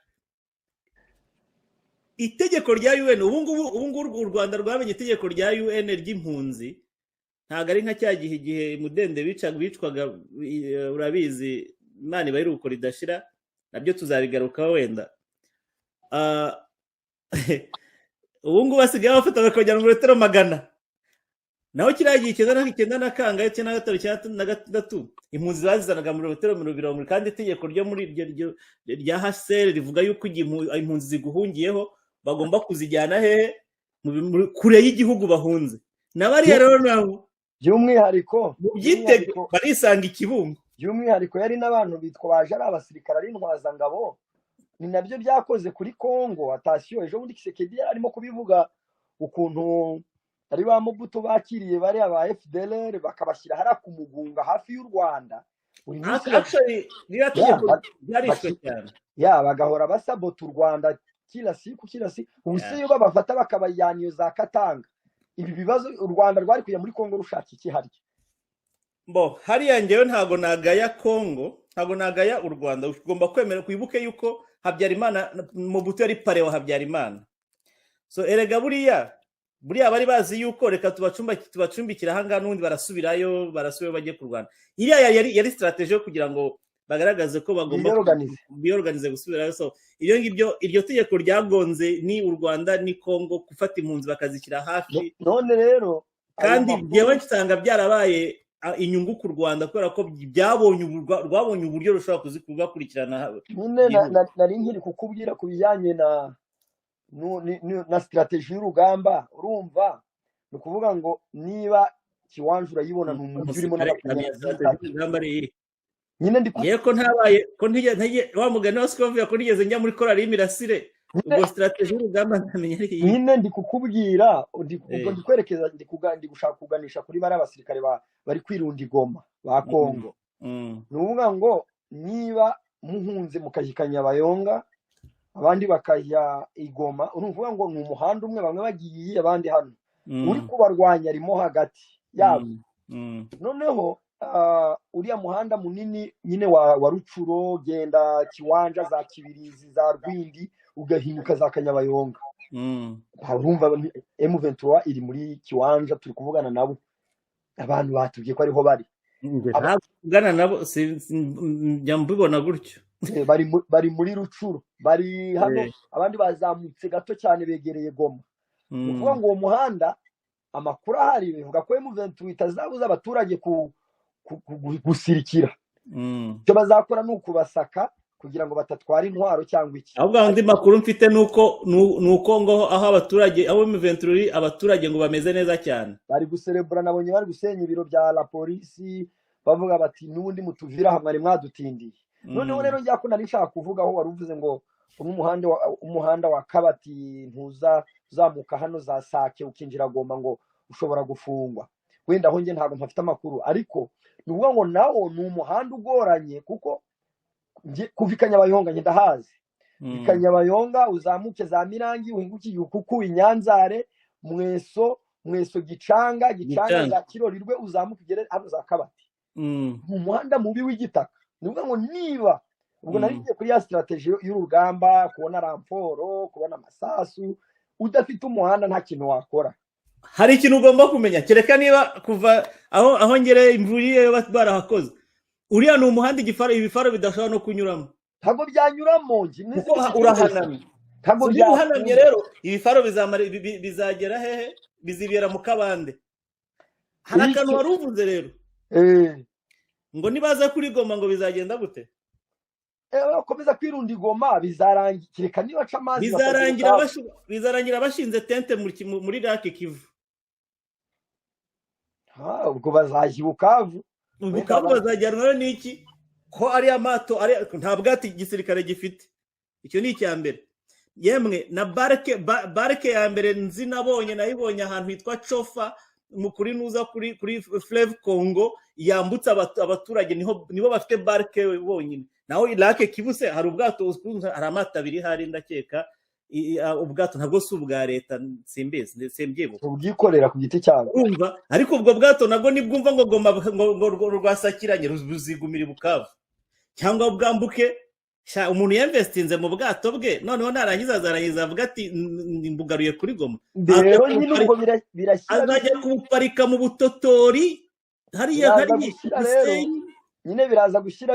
itegeko rya UN. Ubu u Rwanda rwamenye itegeko rya UN ry'impunzi, ntago ari nka cya gihe mudende bicwaga urabizi, Imana ibayiruko ridashira, nabyo tuzabigarukaho wenda. Ubu basigaye bafata bakajyana mu metero 100. Naho kiragiye 9 na kangahe 9 impunzi bazizanaga mu metero 20, kandi itegeko ryo muri rya HCR rivuga yuko impunzi ziguhungiyeho bagomba kuzijyana hehe kure y'igihugu bahunze. Nabari rero nabo by'umwihariko barisanga ikibungo. By'umwihariko yari n'abantu bitwa baje ari abasirikare ari intwaza ngabo. Ni nabyo byakoze kuri Kongo. Atasiyo ejo bundi Kisekedi arimo kubivuga ukuntu ari ba Mobutu bakiriye bari aba FDLR bakabashyira hara ku Mugunga hafi y'u Rwanda. Actually yarishwe cyane. Bagahora basabota u Rwanda kila siku ubusiyo babafata bakabayaniyo za Katanga. Ibi bibazo u Rwanda rwari kujya muri Kongo rushaka iki hari. Hariya ngewe ntago nagaya Kongo, ntago nagaya u Rwanda. Ugomba kwemera kwibuke yuko Habyarimana Mobutu yari pare wa Habyarimana. So erega buriya bari bazi yuko reka tubacumbikira hanga n'undi barasubirayo bajye ku Rwanda. Iriya yari strategy yo kugira ngo bagaragaze ko bagomba biorganize gusubirayo. So iryo tegeko ryagonze ni u Rwanda ni Kongo gufata impunzi bakazikira hafi. None rero kandi byewe nsanga byarabaye inyungu ku Rwanda kubera ko rwabonye uburyo rushobora kuzikurikirana. Nari nkiri kukubwira kubijyanye na strategy y'urugamba. Urumva no kuvuga ngo niba kiwanjura yibona n'umuntu urimo n'abakunyarwanda nyine ndiko ntabaye ko ntige wa mugani wa Scovia ko nigeze njya muri korali y'imirasire. Ubwo strategy y'urugamba ntamenye ari nyine ndikukubwira ndikwerekeza ndigushaka kuganisha kuri bari abasirikare bari kwirunda igoma ba Kongo. Nuvuga ngo niba muhunze mukahikanya Bayonga abandi bakajya igoma, uruvuga ngo ni umuhanda umwe, bamwe bagiye abandi hano uri kubarwanya arimo hagati yabo. Noneho uriya muhanda munini nyine wa Rucuro genda Kiwanja za Kibirizi za Rwindi ugahinyuka za Kanyabayonga. urumva M23 iri muri Kiwanja turi kuvugana nabo abantu batubwiye ko ariho bari kuvugana nabo njya mbibona gutyo bari muri Rucuro bari hano abandi bazamutse gato cyane begereye Goma uvuga ngo uwo muhanda amakuru ahari bivuga ko M23 itazabuza abaturage gusirikira icyo bazakora ni ukubasaka kugira ngo batatwara intwaro cyangwa iki ahubwo andi makuru mfite nuko ngo aho abaturage aho M23 abaturage ngo bameze neza cyane bari guserebura nabonye bari gusenya ibiro bya la polisi bavuga bati n'ubundi mutuvira hamwe ari mwadutindiye noneho rero njya ko nari nshaka kuvuga aho wari uvuze ngo umuhanda wa Kabati ntuza uzamuka hano za Sake ukinjira Goma ngo ushobora gufungwa wenda aho nge ntabwo mpafite amakuru ariko nuvuga ngo nawo ni umuhanda ugoranye kuko kuvikanya Bayonga ngenda hazi vikanya Bayonga uzamuke za Mirangi uhingukiye ukuku Inyanzare mweso gicanga za Kirorirwe uzamuke ugere hano za Kabati umuhanda mubi w'igitaka nuvuga ngo niba ubwo narigiye kuri ya strategy y'urugamba kubona ramporo kubona amasasu udafite umuhanda nta kintu wakora hari ikintu ugomba kumenya kereka niba kuva aho ngereye imvuriye barahakoze uriya ni umuhanda ibifaro bidashobora no kunyuramo ntabwo byanyuramo kuko urahanamye ntabwo byuhanamye rero ibifaro bizagera hehe bizibera mu kabande hari akantu wari uvuze rero ngo nibaza kuri Goma ngo bizagenda gute bakomeza kwirunda Igoma bizarangirika niba aca amazi bizarangira bashinze tente muri Lake Kivu ubwo bazahibuka Bukavu bazajyanwa n'iki ko ari amato nta bwati igisirikare gifite icyo ni icya mbere yemwe na barke ya mbere nzi nayibonye ahantu hitwa Chofa kuri nuza kuri Fleuve Congo yambutse abaturage niho bafite barke bonyine naho Lake Kivu se hari ubwato hari amato abiri hari ndakeka ubwato ntabwo si ubwa leta simbizi sembyibuka ubwikorera ku giti cyabo urumva ariko ubwo bwato nabwo nibwumva ngo Goma rwasakiranye ruzigumira Bukavu cyangwa bwambuke umuntu yinvestinze mu bwato bwe noneho narangiza azarangiza avuga ati mbugaruye kuri Goma rero nyine ubwo birashyira azajya kuparika mu butotori hariya nyine biraza gushyira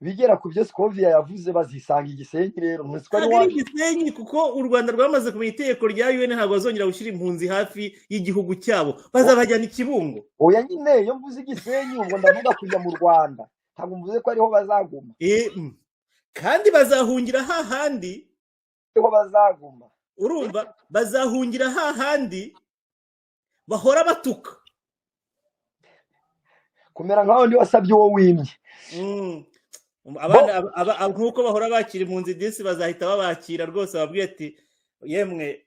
bigera ku byo Scovia yavuze bazisanga igisenyi rero ari igisenyi kuko u Rwanda rwamaze kumenya itegeko rya UN ntabwo bazongera gushyira impunzi hafi y'igihugu cyabo bazabajyana Ikibungo oya nyine iyo mvuze igisenyi ubwo ndavuga kujya mu Rwanda ntabwo mvuze ko ariho bazaguma kandi bazahungira hahandi ariho bazaguma urumva bazahungira hahandi bahora batuka kumera nkaho ndi wasabye uwo wimye abana nkuko bahora bakira impunzi disi bazahita babakira rwose babwiye ati yemwe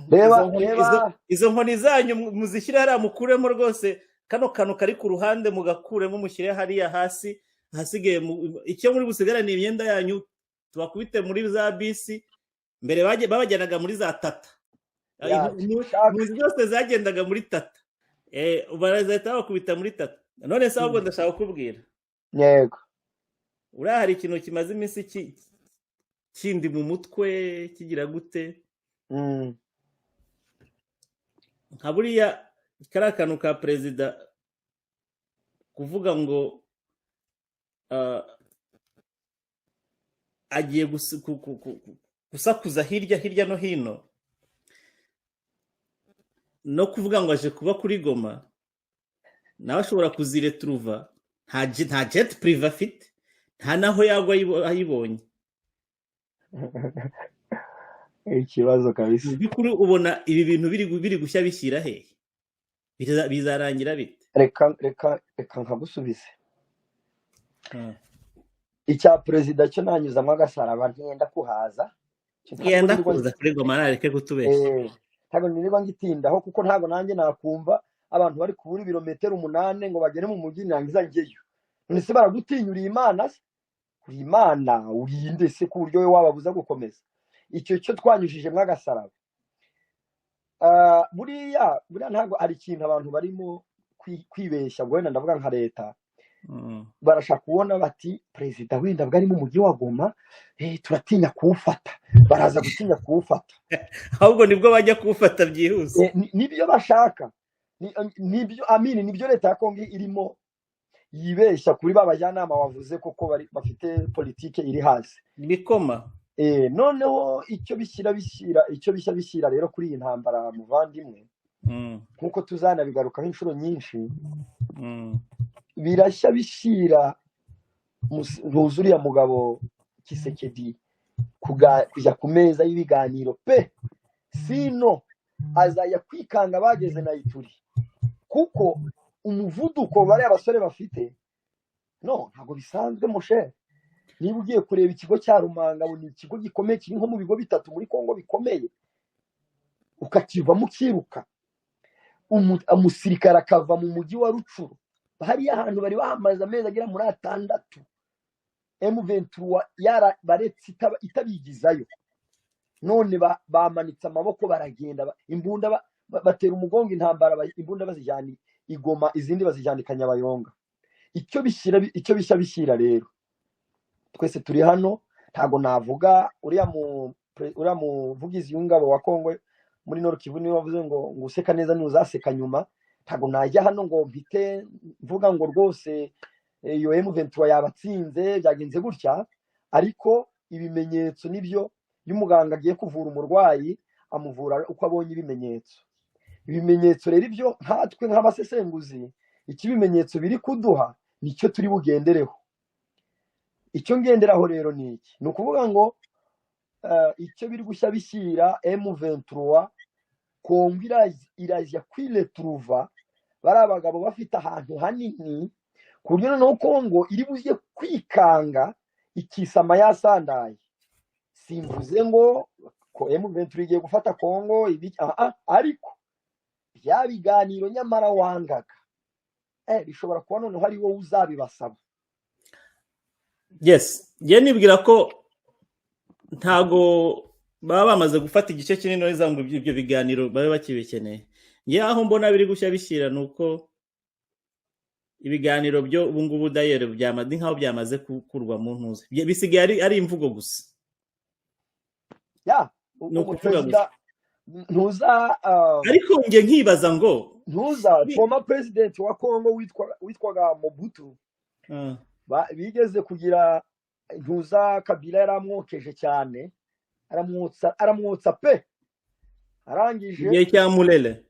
reba izo nkoni zanyu muzishyire hariya mukuremo rwose kano kantu kari ku ruhande mugakuremo mushyire hariya hasi hasigaye icyo muri busigara ni imyenda yanyu tubakubite muri za bisi mbere babajyanaga muri za tata impunzi zose zagendaga muri tata barazahita bakubita muri tata none se ahubwo ndashaka kukubwira yego uriya hari ikintu kimaze iminsi kindi mu mutwe kigira gute nka buriya kariya kantu ka perezida kuvuga ngo agiye gusakuza hirya no hino no kuvuga ngo aje kuba kuri Goma nawe ashobora kuzireturuva nta jet prive afite nta naho yagwa ayibonye ikibazo kabisa bikuri ubona ibi bintu biri gushya bishyira hehe bizarangira bite reka nkagusubize icya perezida cyo nanyuzamo agasaraba ntiyenda kuhaza yenda kuza kuri Goma nareke kutubeshya ntabwo niba ngitindaho kuko ntabwo nanjye nakumva abantu bari kubura ibirometero 8 ngo bagere mu mujyi nangiza ngeyo none se baragutinyuriye Imana se uri Imana urinde se ku buryo we wababuza gukomeza icyo cyo twanyujije mwagasaraba buriya ntabwo ari ikintu abantu barimo kwibeshya ngo wenda ndavuga nka leta barashaka kubona bati perezida wenda bwari mu mujyi wa Goma turatinya kuwufata baraza gutinya kuwufata ahubwo nibwo bajya kuwufata byihuse nibyo bashaka nibyo leta ya Kongo irimo yibeshya kuri babajyanama wavuze koko bafite politike iri hasi bikoma noneho icyo bishyira rero kuri iyi ntambara muvandimwe nkuko tuzanabigarukaho inshuro nyinshi birashya bishyira ntuzuriya mugabo Kisekedi kujya ku meza y'ibiganiro pe sino azajya kwikanga bageze na Ituri kuko umuvuduko bari abasore bafite ntabwo bisanzwe mushe niba ugiye kureba ikigo cya Rumanga ni ikigo gikomeye kiri nko mu bigo bitatu muri Kongo bikomeye ukakivamo ukiruka umusirikare akava mu mujyi wa Rucuru hariya ahantu bari bahamaze amezi agera muri 6 M23 baretse itabigizayo none bamanitse amaboko baragenda imbunda batera umugongo intambara imbunda bazijyana Igoma izindi bazijyana Kanyabayonga icyo bishyira rero twese turi hano ntago navuga uriya muvugizi w'ingabo wa Kongo muri Nord Kivu niwe wavuze ngo useka neza n'uzaseka nyuma ntago najya hano ngo mpite mvuga ngo rwose iyo M23 yabatsinze byagenze gutya ariko ibimenyetso nibyo y'umuganga agiye kuvura umurwayi amuvura uko abonye ibimenyetso rero ibyo nkatwe nk'abasesenguzi ikibimenyetso biri kuduha nicyo turi bugendereho icyo ngenderaho rero ni iki ni ukuvuga ngo icyo biri gushya bishyira M23 Kongo irajya kwiretruva bari abagabo bafite ahantu hanini ku buryo noneho Kongo iri buze kwikanga ikisama yasandaye simvuze ngo ko M23 igiye gufata Kongo ariko bya biganiro nyamara wangaga bishobora kuba noneho ari wowe uzabibasaba yes nibwira ko ntago baba bamaze gufata igice kinini neza ngo ibyo biganiro babe bakibikeneye aho mbona biri gushya bishyira nuko ibiganiro byo ubu ngubu dayere byamaze nkaho byamaze kurwa mu ntuze bisigaye ari imvugo gusa ariko nge nkibaza ngo former president wa Kongo witwaga Mobutu bigeze kugira Kabila yaramwokeje cyane aramwotsa pe arangije igihe cya Murere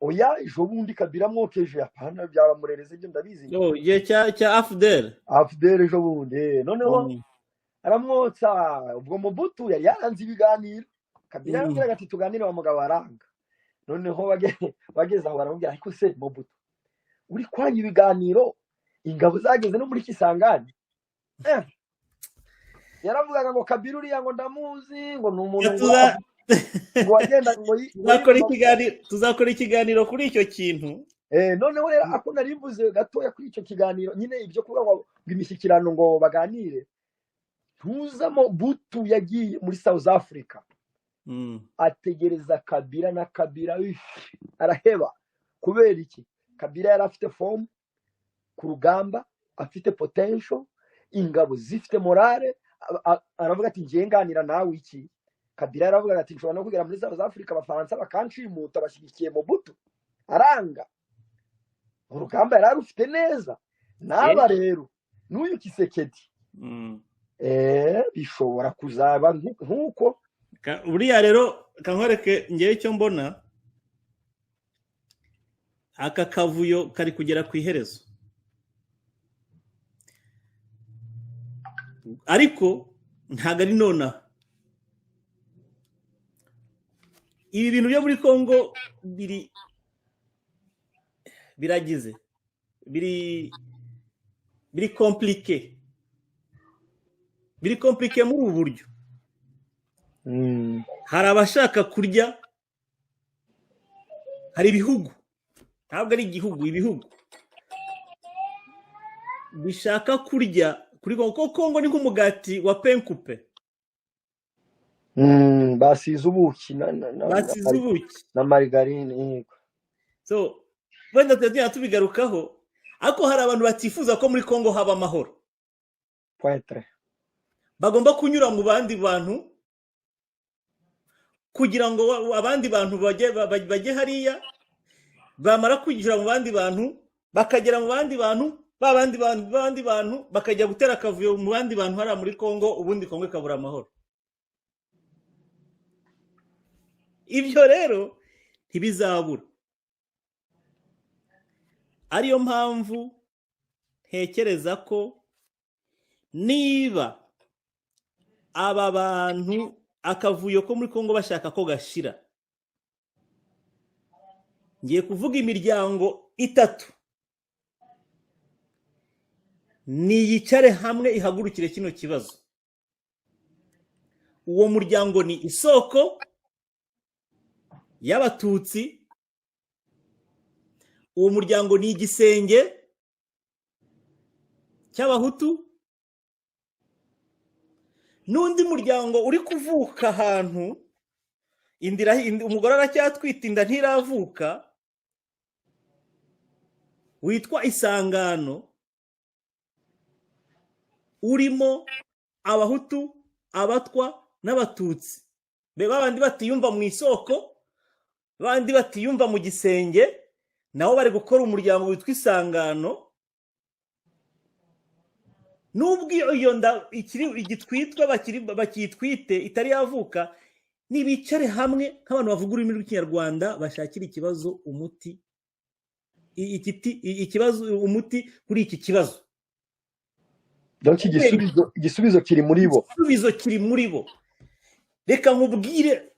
oya ejo bundi Kabila amwokeje apana byabamurereze ibyo ndabizi igihe cya Afdel ejo bundi noneho aramwotsa ubwo Mobutu yari yaranze ibiganiro Kabila yambwiraga ati tuganire wa mugabo aranga noneho bageze aho baramubwira ariko se Mobutu uri kwanya ibiganiro ingabo zageze no muri Kisangani yaravugaga ngo Kabila uriya ngo ndamuzi ngo ni umuntu ngo wagenda ngo tuzakora ikiganiro kuri icyo kintu noneho rero ako narimvuze gatoya kuri icyo kiganiro nyine ibyo kuvuga ngo imishyikirano ngo baganire ntuzamo Butu yagiye muri South Africa ategereza Kabila na Kabila araheba kubera iki Kabila yari afite form ku rugamba afite potential ingabo zifite morale aravuga ati ngiye nganira nawe iki Kabila yaravuga ati nshobora no kugera muri South Africa abafaransa bakanshimuta bashyigikiye Mobutu aranga urugamba yari arufite neza naba rero n'uyu Kisekedi bishobora kuzaba nk'uko buriya rero kankwereke ngewe icyo mbona aka kavuyo kari kugera ku iherezo ariko ntago ari nonaha ibi bintu byo muri Kongo biragize biri compliqué muri ubu buryo hari abashaka kurya hari ibihugu ntabwo ari igihugu ibihugu bishaka kurya kuri Kongo ni nk'umugati wa penkupe basize ubuki na margarine so wenda tujya tubigarukaho ariko hari abantu batifuza ko muri Kongo haba amahoro bagomba kunyura mu bandi bantu kugira ngo abandi bantu bajye hariya bamara kwinjira mu bandi bantu bakagera mu bandi bantu bandi bantu bakajya gutera akavuyo mu bandi bantu hari muri Kongo ubundi Kongo ikabura amahoro. Ibyo rero ntibizabura, ariyo mpamvu ntekereza ko niba aba bantu akavuyo ko muri Kongo bashaka ko gashira, ngiye kuvuga imiryango 3 niyicare hamwe ihagurukire kino kibazo. Uwo muryango ni isoko y'abatutsi, uwo muryango ni igisenge cy'abahutu, n'undi muryango uri kuvuka ahantu umugore aracyatwita inda ntiravuka witwa Isangano, urimo abahutu, abatwa n'abatutsi, babandi batiyumva mu isoko, bandi batiyumva mu gisenge, nabo bari gukora umuryango witwa Isangano. Nubwo iyo nda igitwitwa bakitwite itari yavuka, nibicare hamwe nk'abantu bavuga ururimi rw'Ikinyarwanda bashakira ikibazo umuti, umuti kuri iki kibazo. Donc igisubizo kiri muri bo. Igisubizo kiri muri bo. Reka nkubwire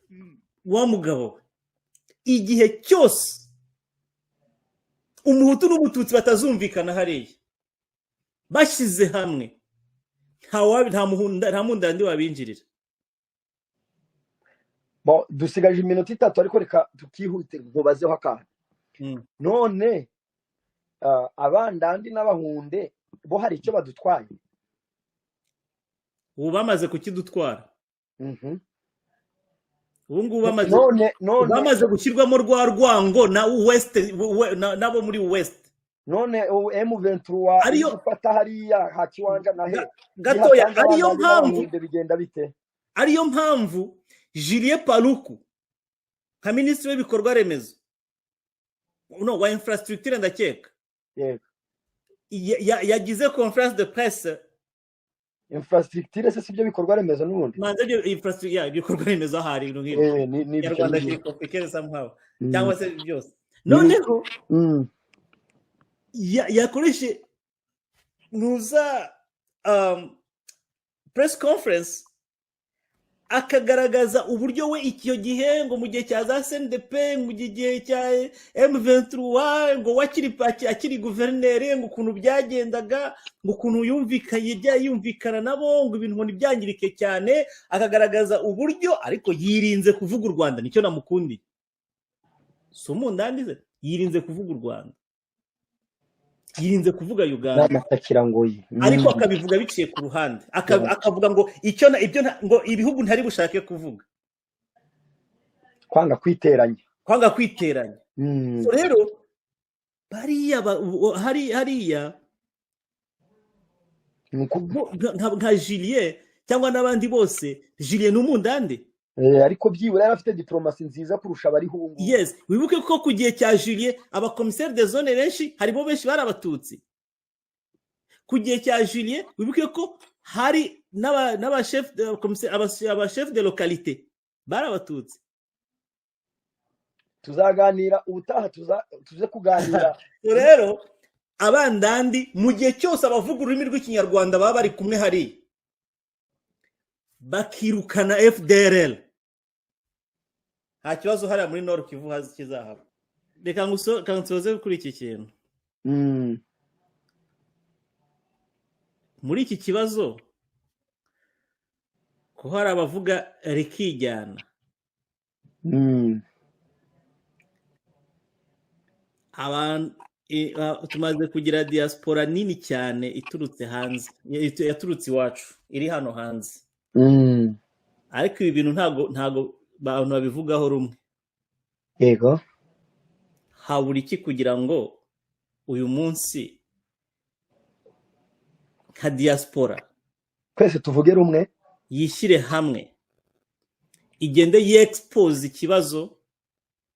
wa mugabo, igihe cyose umuhutu n'umututsi batazumvikana hariya bashyize hamwe, nta mundandi wabinjirira. Bon, dusigaje iminota 3 ariko reka tukihute nkubazeho akantu. None abandandi n'abahunde bo hari icyo badutwaye? Ubu bamaze kukidutwara. Ubu ngubu bamaze gushyirwamo rwa rwango na west nabo muri west. None M23 ariyo gufata hariya hakiwanja na he gatoya, ariyo mpamvu bigenda bite? Ariyo mpamvu Julien Paluku nka minisitiri w'ibikorwa remezo wa infrastructure ndakeka yagize conference de presse. Infrastructure se sibyo bikorwa remezo n'ubundi manze byo infrastructure ibikorwa remezo hari ibintu nk'ibyo ni Rwanda kikopekere somehow cyangwa se byose. Noneho yakoreshe nuza press conference akagaragaza uburyo we icyo gihe ngo mu gihe cya za CNDP, mu gihe cya M23 ngo akiri guverineri, ngo ukuntu byagendaga, ngo ukuntu yumvikana nabo, ngo ibintu ngo nibyangirike cyane, akagaragaza uburyo ariko yirinze kuvuga u Rwanda. Nicyo namukundiye, so mundandize yirinze kuvuga u Rwanda, yirinze kuvuga Uganda, ariko akabivuga biciye ku ruhande, akavuga ngo ibyo ngo ibihugu ntari bushake kuvuga, kwanga kwiteranya. So rero hariya nka Julien cyangwa n'abandi bose, Julien n'umundande ariko byibura yarafite diplomasi nziza kurusha abari hungu. Yes, wibuke ko ku gihe cya Julien abakomiseri de zone benshi harimo benshi bari abatutsi. Ku gihe cya Julien wibuke ko hari n'abachef de localité bari abatutsi. Tuzaganira ubutaha, tuze kuganira. Rero abandandi mu gihe cyose abavuga ururimi rw'Ikinyarwanda baba bari kumwe hari bakirukana FDLR, nta kibazo hariya muri Nord Kivu hazi kizahaba. Reka nsoze kuri iki kintu. Muri iki kibazo ko hari abavuga rikijyana, tumaze kugira diaspora nini cyane iturutse hanze, yaturutse iwacu iri hano hanze. Ariko ibi bintu ntago abantu babivugaho rumwe. Yego, habura iki kugira ngo uyu munsi nka diaspora twese tuvuge rumwe yishyire hamwe igende yexpose ikibazo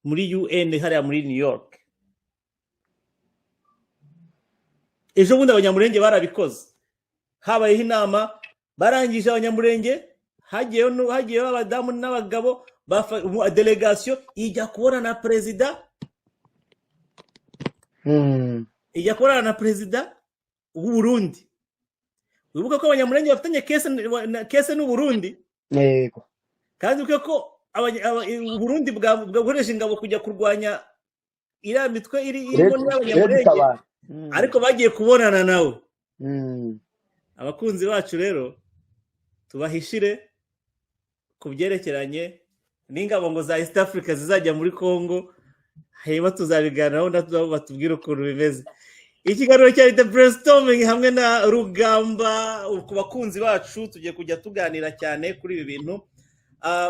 muri UN hariya muri New York. Ejo bundi abanyamurenge barabikoze, habayeho inama, barangije abanyamurenge, hagiyeho abadamu n'abagabo, delegation ijya kubona na perezida, ijya kubona na perezida w'u Burundi. Wibuka ko abanyamurenge bafitanye kese n'u Burundi, yego, kandi uko ko u Burundi bwakoresha ingabo kujya kurwanya iriya mitwe irimo n'abanyamurenge, ariko bagiye kubonana nawe. Abakunzi bacu rero tubahishire ku byerekeranye n'ingabo ngo za East Africa zizajya muri Congo, hanyuma tuzabiganiraho natwe batubwire ukuntu bimeze. Ikiganiro cyari The Brainstorming hamwe na Rugamba. Ku bakunzi bacu tugiye kujya tuganira cyane kuri ibi bintu.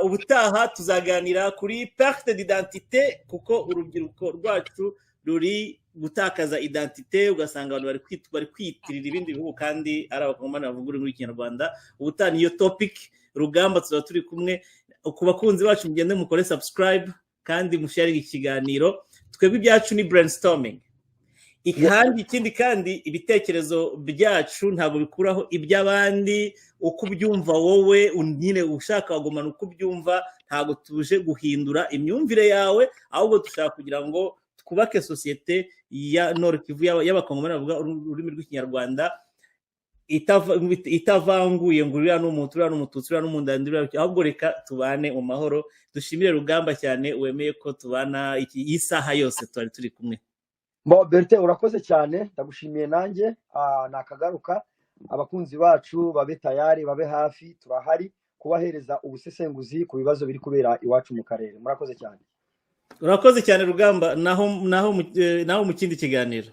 Ubutaha tuzaganira kuri perte d'identité, kuko urubyiruko rwacu ruri gutakaza identité, ugasanga abantu bari kwitirira ibindi bihugu kandi ari abakongomani bavuga ururimi rw'ikinyarwanda. Ubutaha niyo topic. Rugamba tuzaba turi kumwe. Ku bakunzi bacu mugende mukore subscribe kandi musharinga ikiganiro. Twebwe ibyacu ni brainstorming. Ikindi kandi ibitekerezo byacu ntabwo bikuraho iby'abandi. Uko ubyumva wowe nyine ushaka kugumana uko ubyumva, ntabwo tuje guhindura imyumvire yawe, ahubwo dushaka kugira ngo twubake societe ya Nord Kivu y'abakongomani bavuga ururimi rw'ikinyarwanda itavanguye ngo uriya n'umuntu, uriya n'umututsi, uriya n'umundandi, ahubwo reka tubane mu mahoro. Dushimire Rugamba cyane wemeye ko tubana iyi saha yose twari turi kumwe. Bertin, urakoze cyane, ndagushimiye nanjye. Nakagaruka, abakunzi bacu babe tayari, babe hafi, turahari kubahereza ubusesenguzi ku bibazo biri kubera iwacu mu karere. Murakoze cyane. Urakoze cyane Rugamba, naho mu kindi kiganiro.